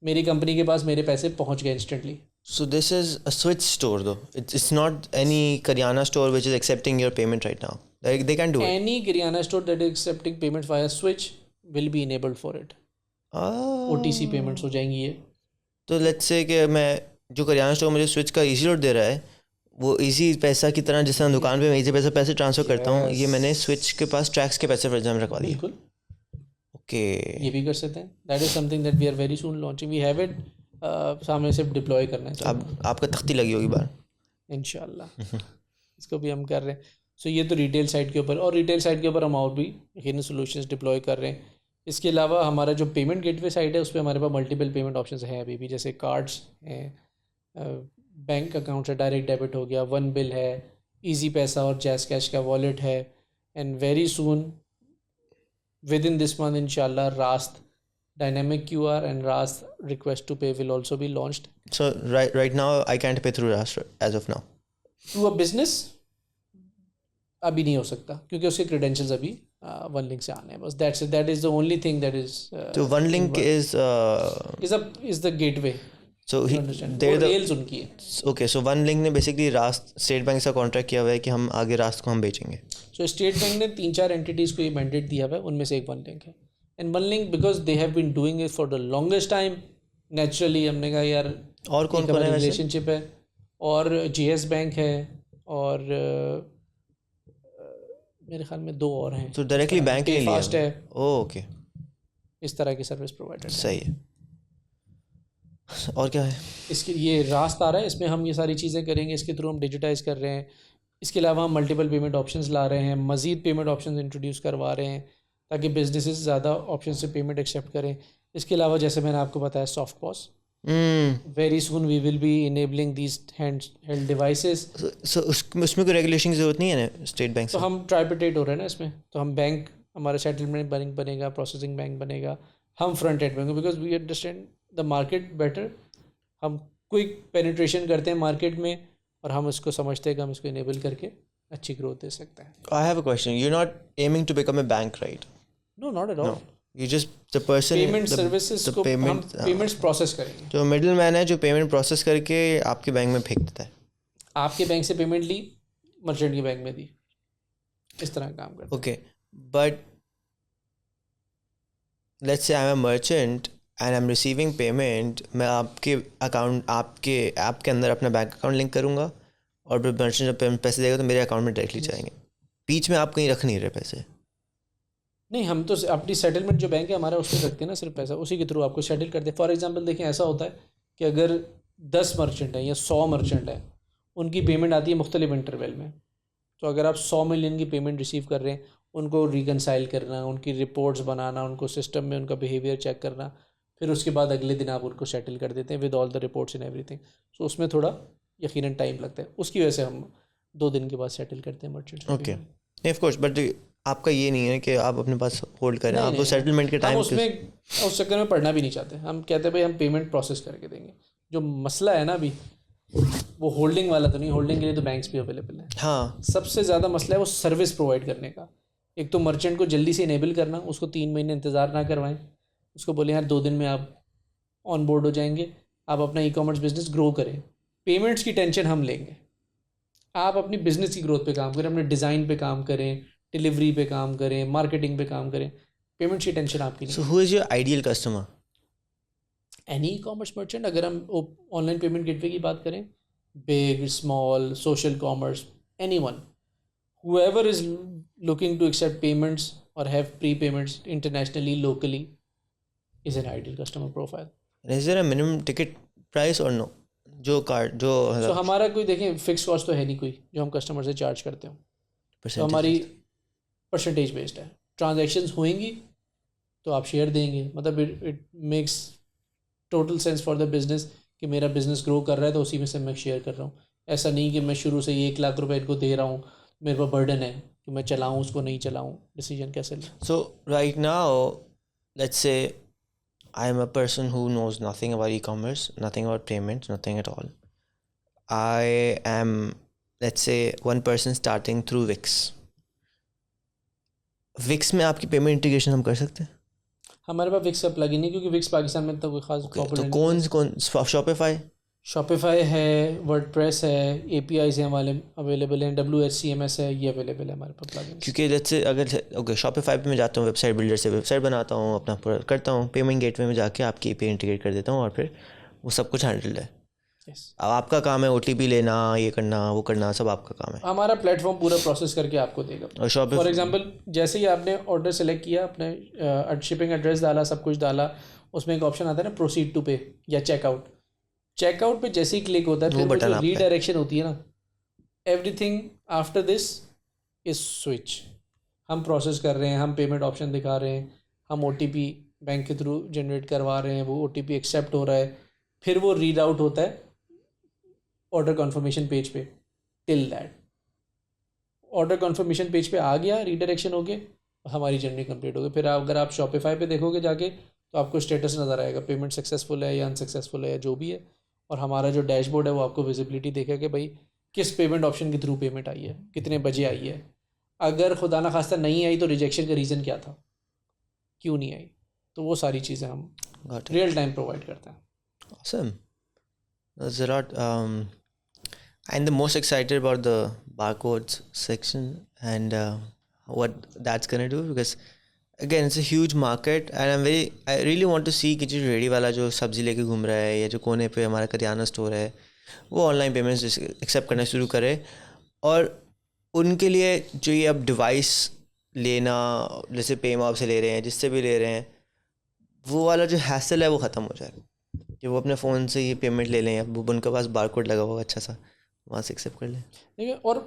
मेरी कंपनी के पास मेरे पैसे पहुंच गए instantly. So this is a Switch store though. It's not any Karyana store which is accepting your payment right now. Like they can do it. Any Kiryana store that is accepting payments via Switch will be enabled for it. Oh. OTC payments हो जाएंगी ये। तो let's say कि मैं जो kirana store मुझे switch का easy load दे रहा है, वो इजी पैसा की तरह जिस तरह दुकान पे मैं इजी पैसे ट्रांसफ़र करता हूँ, ये मैंने स्विच के पास ट्रैक्स के पैसे फॉर एग्जाम्पल रखवा दिए। बिल्कुल ओके, ये भी कर सकते हैं। That is something that we are very soon launching. We have it, सामने से डिप्लॉय करना है अब आपका तख्ती लगी होगी बार इंशाल्लाह। इसको भी हम कर रहे हैं। सो ये तो रिटेल साइड के ऊपर, और रिटेल साइड के ऊपर हम और भी यकीन सोल्यूशंस डिप्लॉय कर रहे हैं। इसके अलावा हमारा जो पेमेंट गेटवे साइड है उस पर हमारे पास मल्टीपल पेमेंट ऑप्शंस हैं अभी भी, जैसे कार्ड्स हैं, बैंक अकाउंट से डायरेक्ट डेबिट हो गया, वन बिल है, इजी पैसा और जैज़ कैश का वॉलेट है, and very soon with in this month इंशाल्लाह रास्त dynamic QR and RAS request to pay will also be launched. So right now I can't pay through RAS as of now. To a business अभी नहीं हो सकता क्योंकि उसके credentials अभी one link से आने हैं बस। That's it. That is the only thing that is. So one link is the gateway. So they're the rails उनकी है. Okay, so one link ने basically RAS स्टेट बैंक से कॉन्ट्रैक्ट किया हुआ है कि हम आगे RAS को हम बेचेंगे. So स्टेट बैंक ने 3-4 एंटिटीज़ को ये मैंडेट दिया हुआ है, उनमें से एक वन लिंक है। And one link because they have been doing it for the longest time, naturally हमने कहा यार और कौन कौन है रिलेशनशिप है, और GS बैंक है और मेरे ख्याल में 2 और हैं। तो डायरेक्टली बैंक के लिए फास्ट है। ओके, इस तरह की सर्विस प्रोवाइडर सही है। और क्या है इसके, ये रास्ता आ रहा है, इसमें हम ये सारी चीज़ें करेंगे, इसके थ्रू हम डिजिटाइज कर रहे हैं। इसके अलावा हम मल्टीपल पेमेंट ऑप्शंस ला रहे हैं, मज़ीद पेमेंट ऑप्शंस इंट्रोड्यूस करवा रहे हैं ताकि बिजनेसेस ज़्यादा ऑप्शन से पेमेंट एक्सेप्ट करें। इसके अलावा जैसे मैंने आपको बताया soft POS, very soon we will be enabling these hand held devices. So उसमें कोई रेगुलेशन की ज़रूरत नहीं है ना स्टेट बैंक से? तो हम ट्राइपेटेड हो रहे हैं ना इसमें, तो हम बैंक, हमारा सेटलमेंट बैंक बनेगा, प्रोसेसिंग बैंक बनेगा, हम front end bank, because we understand the market better. हम क्विक पेनिट्रेशन करते हैं मार्केट में और हम इसको समझते हैं कि हम इसको इनेबल करके अच्छी ग्रोथ दे सकते हैं। I have a question. You're not aiming to become a bank, right? No, not at all. No. You just the person payment the, services the को हम payment, पेमेंट्स प्रोसेस करेंगे। जो मिडिल मैन है जो payment process करके आपके bank में फेंक देता है। आपके बैंक से पेमेंट ली, मर्चेंट के बैंक में दी, इस तरह काम करते हैं। Okay, but let's say I'm a merchant and I'm receiving payment. मैं आपके अकाउंट, आपके ऐप के अंदर अपना बैंक अकाउंट लिंक करूँगा और फिर मर्चेंट जब पैसे देगा तो मेरे अकाउंट में डायरेक्टली जाएंगे। बीच में आप कहीं रख नहीं रहे पैसे? नहीं, हम तो अपनी सेटलमेंट जो बैंक है हमारा उसमें रखते हैं ना सिर्फ पैसा, उसी के थ्रू आपको सेटल करते हैं। फॉर एग्जांपल देखिए, ऐसा होता है कि अगर 10 मर्चेंट हैं या 100 मर्चेंट हैं, उनकी पेमेंट आती है मुख्तलिफ इंटरवल में। तो अगर आप 100 मिलियन की पेमेंट रिसीव कर रहे हैं, उनको रिकनसाइल करना, उनकी रिपोर्ट्स बनाना, उनको सिस्टम में उनका बिहेवियर चेक करना, फिर उसके बाद अगले दिन आप उनको सेटल कर देते हैं with all the reports and everything. So उसमें थोड़ा यकीनन टाइम लगता है, उसकी वजह से हम 2 दिन के बाद सेटल करते हैं मर्चेंट। ओके, नहीं ऑफ कोर्स, बट आपका ये नहीं है कि आप अपने पास होल्ड करें, आप वो सेटलमेंट के टाइम उसमें उस चक्कर में पढ़ना भी नहीं चाहते। हम कहते हैं भाई हम पेमेंट प्रोसेस करके देंगे। जो मसला है ना अभी, वो होल्डिंग वाला तो नहीं, होल्डिंग के लिए तो बैंक्स भी अवेलेबल है। हाँ, सबसे ज़्यादा मसला है वो सर्विस प्रोवाइड करने का। एक तो मर्चेंट को जल्दी से इनेबल करना, उसको 3 महीने इंतज़ार ना करवाएं, उसको बोले यार 2 दिन में आप ऑन बोर्ड हो जाएंगे, आप अपना ई कॉमर्स बिजनेस ग्रो करें। पेमेंट्स की टेंशन हम लेंगे, आप अपनी बिजनेस की ग्रोथ पे काम करें, अपने डिज़ाइन पे काम करें, डिलीवरी पे काम करें, मार्केटिंग पे काम करें, पेमेंट्स की टेंशन आपकी नहीं। So who is your ideal customer? Any e commerce merchant, अगर हम ऑनलाइन पेमेंट गेटवे की बात करें, big small social commerce, any one whoever is looking to accept payments or have prepayments internationally, locally, is an ideal customer profile. Is there a minimum ticket price or no? जो card जो So हमारा कोई देखें fix cost तो है नहीं कोई जो हम कस्टमर से चार्ज करते हो, तो percentage हमारी परसेंटेज बेस्ड है। ट्रांजैक्शंस होएंगी तो आप शेयर देंगे, मतलब it makes total sense for the business कि मेरा बिजनेस ग्रो कर रहा है तो उसी में से मैं शेयर कर रहा हूँ। ऐसा नहीं कि मैं शुरू से ही 1 लाख रुपए इनको दे रहा हूँ, मेरे पर बर्डन है कि मैं चलाऊँ उसको नहीं चलाऊँ, डिसीजन कैसे लें। So right now, let's say I am a person who knows nothing about e-commerce, nothing about payments, nothing at all. I am, let's say, one person starting through Wix. Wix में आपकी payment integration हम कर सकते हैं? हमारे पास Vicks का plugin नहीं, क्योंकि विक्स पाकिस्तान में तो कोई खास तो कौन शॉपिफाई? शॉपिफाई है, वर्डप्रेस है, APIs हैं हमारे अवेलेबल हैं, WHCMS है, ये अवेलेबल है हमारे पास प्लगइन। क्योंकि लेट्स से अगर ओके शॉपिफाई पे मैं जाता हूँ, वेबसाइट बिल्डर से वेबसाइट बनाता हूँ, अपना पूरा करता हूँ, पेमेंट गेटवे में जाके आपकी API इंटीग्रेट कर देता हूँ और फिर वो सब कुछ हैंडल है। अब आपका काम है OTP लेना, ये करना, वो करना, सब आपका काम है। हमारा प्लेटफॉर्म पूरा प्रोसेस करके आपको देगा। और शॉपिफाई फॉर एग्जांपल जैसे ही आपने ऑर्डर सेलेक्ट किया, अपने शिपिंग एड्रेस डाला, सब कुछ डाला, उसमें एक ऑप्शन आता है ना प्रोसीड टू पे या चेकआउट। चेकआउट पे जैसे ही क्लिक होता है फिर वो जो रीडायरेक्शन होती है ना, everything after this is switch. हम प्रोसेस कर रहे हैं, हम पेमेंट ऑप्शन दिखा रहे हैं, हम OTP बैंक के थ्रू जनरेट करवा रहे हैं, वो OTP एक्सेप्ट हो रहा है, फिर वो रीड आउट होता है ऑर्डर कन्फर्मेशन पेज पे। Till that order conformation page पे आ गया, रीडायरेक्शन हो गया, हमारी जर्नी कंप्लीट हो गई। फिर अगर आप शॉपिफाई पे देखोगे जाके तो आपको स्टेटस नज़र आएगा, पेमेंट सक्सेसफुल है या अनसक्सेसफुल है या जो भी है, और हमारा जो डैशबोर्ड है वो आपको विजिबिलिटी देखेगा कि भाई किस पेमेंट ऑप्शन के थ्रू पेमेंट आई है, कितने बजे आई है। अगर खुदा ना खास्ता नहीं आई तो रिजेक्शन का रीज़न क्या था, क्यों नहीं आई, तो वो सारी चीज़ें हम रियल टाइम प्रोवाइड करते हैं। Awesome. There's a lot. I'm the most excited about the barcodes section and what that's gonna do, because again it's a huge market and I really want to see कि जो ready वाला जो सब्जी लेके घूम रहा है या जो कोने पे हमारा करियाना स्टोर है वो ऑनलाइन पेमेंट्स एक्सेप्ट करना शुरू करे, और उनके लिए जो ये अब डिवाइस लेना, जैसे पेमॉप से ले रहे हैं, जिससे भी ले रहे हैं, वो वाला जो हैसल है वो ख़त्म हो जाए कि वो अपने फ़ोन से ही पेमेंट ले लें, अब उनके पास बारकोड लगा हुआ अच्छा सा, वहाँ से एक्सेप्ट कर लें। देखिए, और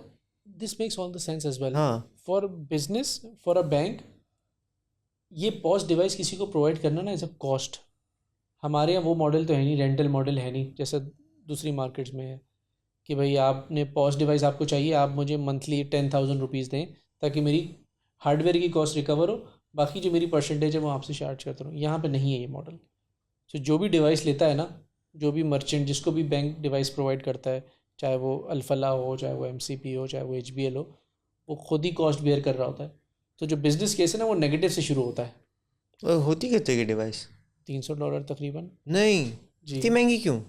this makes all the sense as well. हाँ, for business, for a bank, ये पॉस डिवाइस किसी को प्रोवाइड करना ना एज अ कॉस्ट। हमारे यहाँ वो मॉडल तो है नहीं, रेंटल मॉडल है नहीं जैसे दूसरी मार्केट्स में है कि भाई आपने पॉस डिवाइस आपको चाहिए, आप मुझे मंथली 10,000 रुपीज़ दें ताकि मेरी हार्डवेयर की कॉस्ट रिकवर हो, बाकी जो मेरी परसेंटेज है वो आपसे चार्ज करता रहूँ। यहाँ पे नहीं है ये मॉडल। सो जो भी डिवाइस लेता है ना, जो भी मर्चेंट जिसको भी बैंक डिवाइस प्रोवाइड करता है, चाहे वो अल्फला हो, चाहे वो MCP हो, चाहे वो HBL हो, वो खुद ही कॉस्ट बेयर कर रहा होता है। तो जो बिज़नेस केस है ना वो नेगेटिव से शुरू होता है। वो होती कितने की डिवाइस? $300 तकरीबन। नहीं जी, इतनी महंगी क्यों?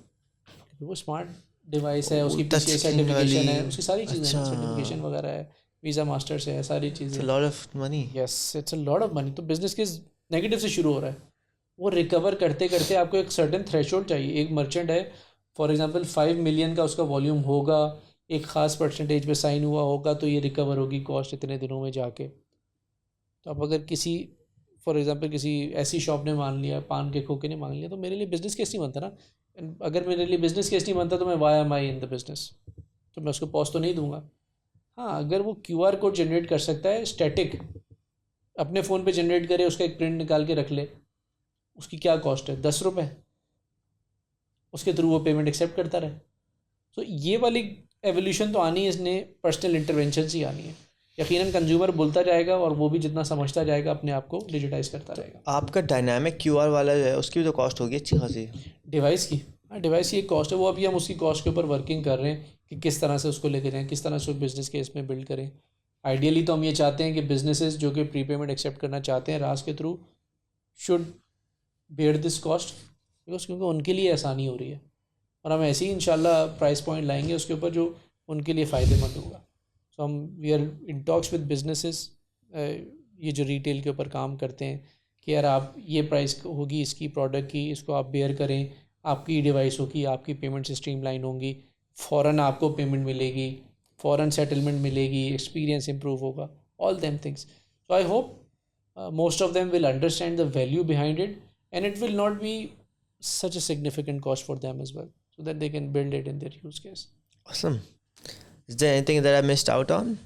वो स्मार्ट डिवाइस है, उसकी touch PCI screen सर्टिफिकेशन है, वाली। उसकी सारी चीज़ें हैं, अच्छा। सर्टिफिकेशन वगैरह है, वीज़ा मास्टर से है, सारी It's चीज़ें। a lot of money. Yes, it's a lot of money. तो बिजनेस केस नेगेटिव से शुरू हो रहा है, वो रिकवर करते करते आपको एक सर्टेन थ्रेशोल्ड चाहिए। एक मर्चेंट है फॉर एग्जांपल 5 मिलियन का उसका वॉल्यूम होगा, एक ख़ास परसेंटेज पे साइन हुआ होगा, तो ये रिकवर होगी कॉस्ट इतने दिनों में जाके। तो अब अगर किसी फॉर एग्जांपल किसी ऐसी शॉप ने मान लिया, पान के खोखे ने मान लिया, तो मेरे लिए बिज़नेस केस नहीं बनता ना। अगर मेरे लिए बिज़नेस केस नहीं बनता तो मैं why am I in the business, तो मैं उसको पॉज तो नहीं दूंगा। हाँ, अगर वो QR कोड जनरेट कर सकता है स्टैटिक, अपने फ़ोन पे जनरेट करे, उसका एक प्रिंट निकाल के रख ले, उसकी क्या कॉस्ट है, 10 रुपये, उसके थ्रू वो पेमेंट एक्सेप्ट करता रहे। तो ये वाली एवोल्यूशन तो आनी है, इसने पर्सनल इंटरवेंशन से ही आनी है। यकीनन कंज्यूमर बोलता जाएगा और वो भी जितना समझता जाएगा अपने आप को डिजिटाइज करता रहेगा। आपका डायनामिक QR वाला जो है उसकी भी तो कॉस्ट होगी अच्छी खासी। डिवाइस की, हाँ, डिवाइस की एक कॉस्ट है, वो अभी हम उसकी कॉस्ट के ऊपर वर्किंग कर रहे हैं कि किस तरह से उसको लेके जाएँ, किस तरह से बिज़नेस केस में बिल्ड करें। आइडियली तो हम ये चाहते हैं कि बिजनेसेस जो कि प्रीपेमेंट एक्सेप्ट करना चाहते हैं रास के through should bear this cost, because क्योंकि उनके लिए आसानी हो रही है। और हम ऐसे ही इंशाल्लाह प्राइस पॉइंट लाएंगे उसके ऊपर जो उनके लिए फ़ायदेमंद होगा. सो हम we are in talks with businesses, ये जो रिटेल के ऊपर काम करते हैं कि यार आप ये प्राइस होगी इसकी प्रोडक्ट की, इसको आप बेयर करें, आपकी डिवाइस होगी, आपकी पेमेंट स्ट्रीमलाइन होंगी, फ़ौरन आपको पेमेंट मिलेगी, फ़ौरन सेटलमेंट मिलेगी, एक्सपीरियंस इंप्रूव होगा, all them things. So I hope most of them will understand the value behind it, and it will not be such a significant cost for them as well, so that they can build it in their use case. Awesome. Is there anything that I missed out on?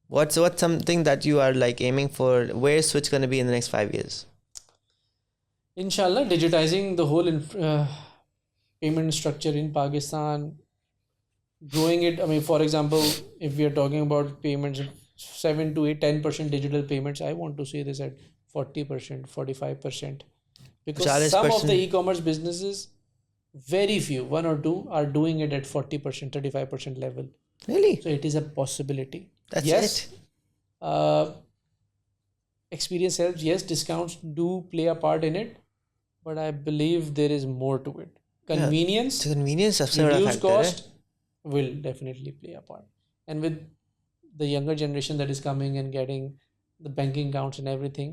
What's something that you are like aiming for? Where is Switch going to be in the next 5 years? Inshallah, digitizing the whole payment structure in Pakistan, growing it. I mean, for example, if we are talking about payments, 7 to 8, 10% digital payments, I want to see this at 40%, 45%. Because some of the e-commerce businesses, very few, 1 or 2, are doing it at 40%, 35% level. Really? So it is a possibility. That's yes, it. Experience helps. Yes, discounts do play a part in it, but I believe there is more to it. Convenience, convenience, reduced cost will definitely play a part. And with the younger generation that is coming and getting the banking accounts and everything,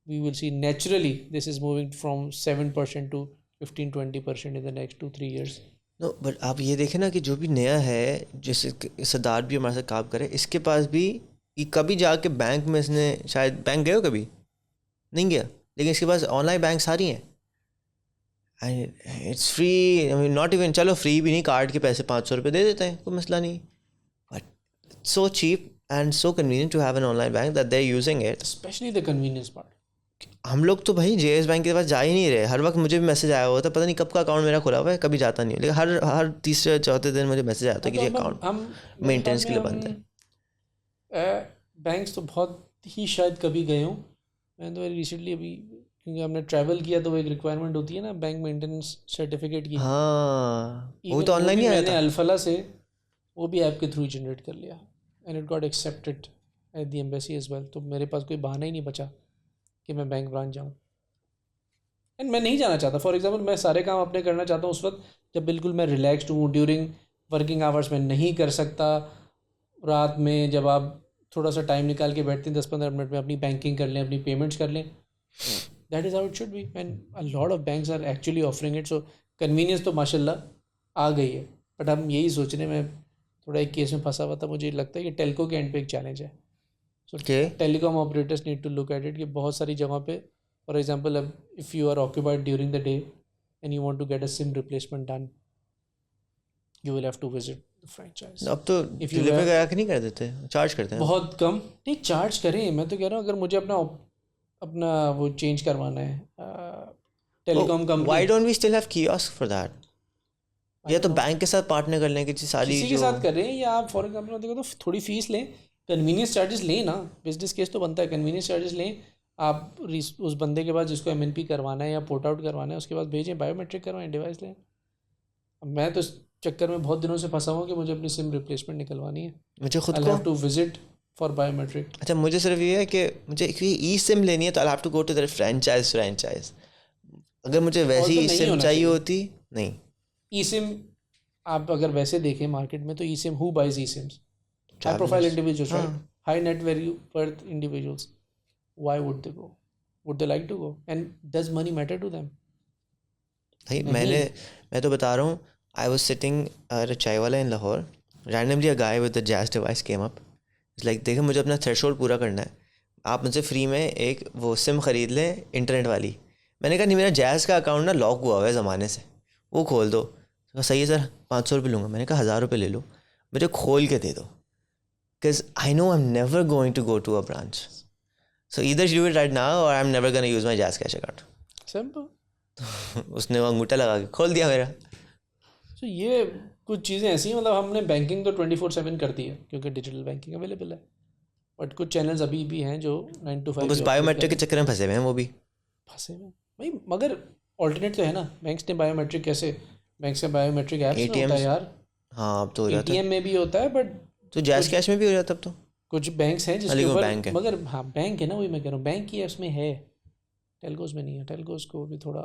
we will see naturally this is moving from 7% to 15-20% in the next 2-3 years. No, but आप ये देखें ना कि जो भी नया है, जैसे सरदार भी हमारे साथ काम करे, इसके पास भी ये कभी जाके बैंक में इसने शायद बैंक गए हो कभी नहीं गया, लेकिन इसके पास ऑनलाइन बैंक सारी हैं and it's free. I mean not even, चलो फ्री भी नहीं, कार्ड के पैसे 500 रुपये दे देते हैं, कोई मसला नहीं. So cheap and so convenient to have an online bank that they're using it. Especially the convenience part. हम लोग तो भाई JS बैंक के पास जा ही नहीं रहे. हर वक्त मुझे भी मैसेज आया हुआ था, पता नहीं कब का अकाउंट मेरा खुला हुआ है, कभी जाता नहीं, लेकिन हर तीसरे चौथे दिन मुझे मैसेज आता है कि ये अकाउंट मेंटेनेंस के लिए बंद है. बैंक्स तो बहुत ही शायद कभी गए हूँ. मैंने तो रिसेंटली अभी, क्योंकि हमने ट्रैवल किया तो वो एक रिक्वायरमेंट होती है ना बैंक मेंटेनेंस सर्टिफिकेट की. हाँ, वो तो ऑनलाइन ही आया था. मैंने अल्फला से वो भी ऐप के थ्रू जनरेट कर लिया and it got accepted at the embassy as well. तो मेरे पास कोई बहाना ही नहीं बचा कि मैं बैंक ब्रांच जाऊँ. एंड मैं नहीं जाना चाहता. फॉर एग्जांपल मैं सारे काम अपने करना चाहता हूँ उस वक्त जब बिल्कुल मैं रिलैक्सड हूँ. ड्यूरिंग वर्किंग आवर्स में नहीं कर सकता. रात में जब आप थोड़ा सा टाइम निकाल के बैठते हैं 10-15 मिनट में, अपनी बैंकिंग कर लें, अपनी पेमेंट्स कर लें. That is how it should be, and a lot of banks are actually offering it. So convenience तो माशाल्लाह आ गई है, बट हम यही सोच रहे हैं. मैं थोड़ा एक केस में फंसा हुआ था. मुझे लगता है कि टेलको के एंड पे एक चैलेंज है. So telecom operators need to look at it कि बहुत सारी जगहों पे, फॉर एग्जांपल, अब if you are occupied during the day and you want to get a SIM replacement done, you will have to visit the franchise. अब तो deliver करा के नहीं कर देते, चार्ज करते हैं. बहुत कम. नहीं, चार्ज करें. मैं तो कह रहा हूँ अगर मुझे अपना वो चेंज करवाना है telecom company, why don't we still have kiosk for that? या तो बैंक के साथ पार्टनर कर लें कि सारी किसी के साथ कर रहे हैं, या आप फॉर एग्जाम्पल देखो तो थोड़ी फीस लें, कन्वीनियंस चार्जेस लें ना. बिजनेस केस तो बनता है, कन्वीनियंस चार्जेस लें. आप उस बंदे के पास जिसको MNP करवाना है या पोर्ट आउट करवाना है उसके पास भेजें, बायोमेट्रिक करवाएं, डिवाइस लें. मैं तो इस चक्कर में बहुत दिनों से फंसा हूँ कि मुझे अपनी सिम रिप्लेसमेंट निकलवानी है. मुझे खुद को टू विजिट फॉर बायोमेट्रिक. अच्छा, मुझे सिर्फ ये है कि मुझे ई सिम लेनी है तो I have to go to the franchise. अगर मुझे वैसी ई सिम चाहिए होती, नहीं. ई सिम आप अगर वैसे देखें मार्केट में तो e SIM, who buys e SIMs? High profile individuals, right? High net value worth individuals. Why would they go? Would they like to go? And does money matter to them? नहीं, मैं तो बता रहा हूँ. I was sitting at a chai wala in Lahore. Randomly a guy with the Jazz device came up. It's like, देखिए मुझे अपना threshold पूरा करना है, आप मुझसे फ्री में एक वो सिम ख़रीद लें इंटरनेट वाली. मैंने कहा नहीं, मेरा जैज़ का अकाउंट ना लॉक हुआ है ज़माने से, वो खोल दो. तो सही है सर, 500 रुपये लूँगा. मैंने कहा 1000 रुपये ले लो, मुझे खोल के दे दो, because I know I am never going to go to a branch. So either do it right now और I am never gonna use my JazzCash account. Simple. उसने वो अंगूठा लगा के खोल दिया मेरा. सो ये कुछ चीज़ें ऐसी हैं. मतलब हमने बैंकिंग तो 24/7 कर दी है क्योंकि डिजिटल बैंकिंग अवेलेबल है, बट कुछ चैनल्स अभी भी हैं जो 9 to 5 बस बायोमेट्रिक के चक्कर में फंसे हुए हैं. वो भी फंसे हुए भाई, मगर ऑल्टरनेट तो है ना. बैंक्स ने बायोमेट्रिक कैसे, बैंक से बायोमेट्रिक ऐप्स होता है यार. हाँ, अब तो हो जाता है. ATM में भी होता है, बट तो जैज़ कैश में भी हो जाता है. अब तो कुछ बैंक्स हैं जिसके ऊपर बैंक है. मगर हाँ, बैंक है ना, वही मैं कह रहा हूँ. बैंक की ऐप्स में है, टेलकोस में नहीं है. टेलकोस को भी थोड़ा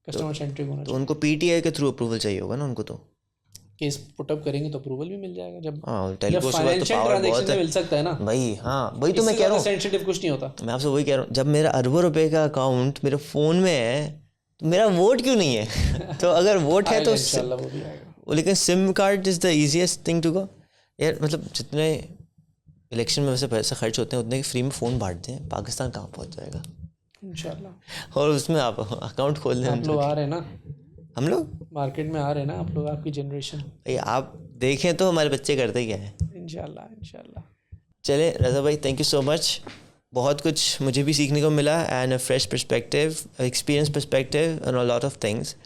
कस्टमर सेंट्रिक होना तो चाहिए. उनको पीटीआई के थ्रू अप्रूवल चाहिए होगा ना उनको. तो केस पुटअप करेंगे तो अप्रूवल भी मिल जाएगा. जब हाँ, जब टेलीकॉम से बात तो फाइनेंशियल पावर ट्रांजैक्शन बहुत में है मिल सकता है ना. भाई. हाँ वही तो मैं इससे कह रहा ज़्यादा हूँ. सेंसिटिव कुछ नहीं होता. मैं आपसे वही कह रहा हूँ, जब मेरा अरबों रुपए का अकाउंट मेरे फ़ोन में है तो मेरा वोट क्यों नहीं है? तो अगर वोट है तो इंशाल्लाह वो भी आएगा. लेकिन sim card is the easiest thing to go. यार मतलब जितने इलेक्शन में वैसे पैसे खर्च होते हैं उतने फ्री में फ़ोन बांटते हैं. पाकिस्तान कहाँ पहुँच जाएगा? इंशाल्लाह. और उसमें आप अकाउंट खोल लें. आप लोग आ रहे हैं ना, हम लोग मार्केट में आ रहे हैं ना आप लोग, आपकी जनरेशन. भाई आप देखें तो हमारे बच्चे करते क्या हैं. इंशाल्लाह इंशाल्लाह. चले रज़ा भाई, थैंक यू सो मच. बहुत कुछ मुझे भी सीखने को मिला and a fresh perspective, experience perspective on a lot of things.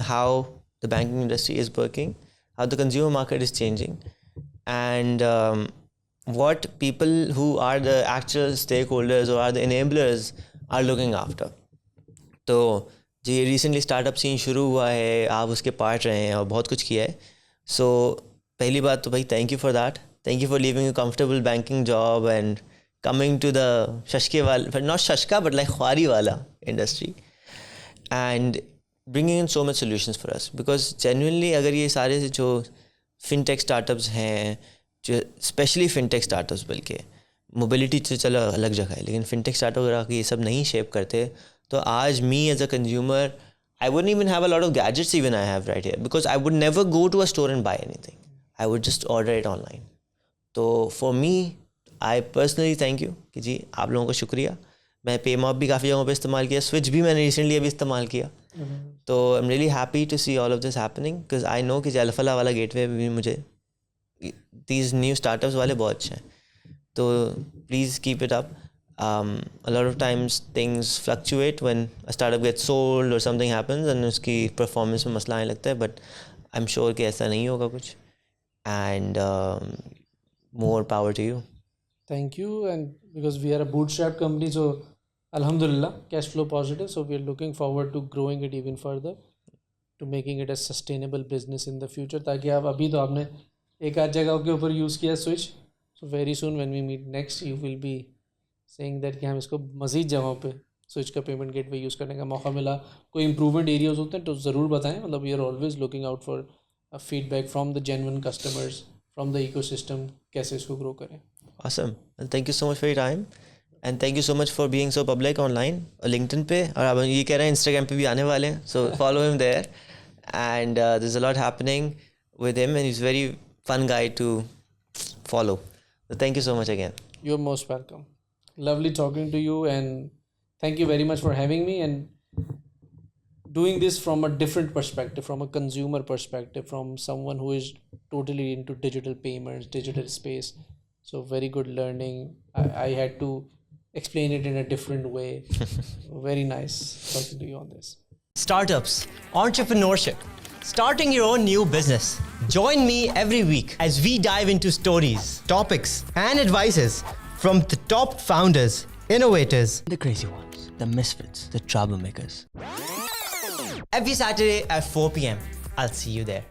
How the banking industry is working, how the consumer market is changing and what people who are the actual stakeholders or are the enablers are looking after. तो जी recently startup scene शुरू हुआ है, आप उसके part रहे हैं और बहुत कुछ किया है. सो पहली बात तो भाई thank you for that. Thank you for leaving a comfortable banking job and coming to the शशके वाला, नॉट शशका बट लाइक ख्वारी वाला industry and bringing in so much solutions for us. Because genuinely अगर ये सारे जो फिनटेक स्टार्टअप्स हैं, जो स्पेशली फिनटेक स्टार्टअप्स, बल्कि मोबिलिटी तो चलो अलग जगह है, लेकिन फिनटेक स्टार्टअप अगर ये सब नहीं शेप करते तो आज me as a consumer I wouldn't even have a lot of gadgets even I have right here, because I would never go to a store and buy anything. I would just order it online. तो for me I personally thank you कि जी आप लोगों का शुक्रिया. मैं पेमॉप भी काफ़ी जगहों पे इस्तेमाल किया, स्विच भी मैंने रिसेंटली अभी इस्तेमाल किया. तो I am really happy to see all of this happening because I know कि जलफला वाला गेटवे भी मुझे these new startups वाले बहुत अच्छे हैं. तो please keep it up. A lot of times things fluctuate when a startup gets sold or something happens and उसकी performance में मसला आने लगता है, but I'm sure कि ऐसा नहीं होगा कुछ. And more power to you. Thank you. And because we are a bootstrap company, so alhamdulillah cash flow positive, so we are looking forward to growing it even further, to making it a sustainable business in the future. ताकि आप अभी तो आपने एक आध जगह के ऊपर यूज़ किया Switch, so very soon when we meet next you will be saying that कि हम इसको मज़ीद जगहों पे स्विच का पेमेंट गेटवे यूज़ करने का मौका मिला. कोई इंप्रूवमेंट एरियाज होते हैं तो ज़रूर बताएं. मतलब we are always looking out for a feedback from the genuine customers, from the ecosystem, कैसे इसको ग्रो करें. Awesome. And thank you so much for your time. And thank you so much for being so public online. LinkedIn पे, और अब ये कह रहे हैं Instagram पे भी आने वाले हैं. So follow him there. And there's a lot happening with him and he's very fun guy to follow. So thank you so much again. You're most welcome. Lovely talking to you, and thank you very much for having me and doing this from a different perspective, from a consumer perspective, from someone who is totally into digital payments, digital space. So very good learning. I had to explain it in a different way. Very nice talking to you on this. Startups, entrepreneurship, starting your own new business. Join me every week as we dive into stories, topics, and advices from the top founders, innovators, the crazy ones, the misfits, the troublemakers. Every Saturday at 4 p.m. I'll see you there.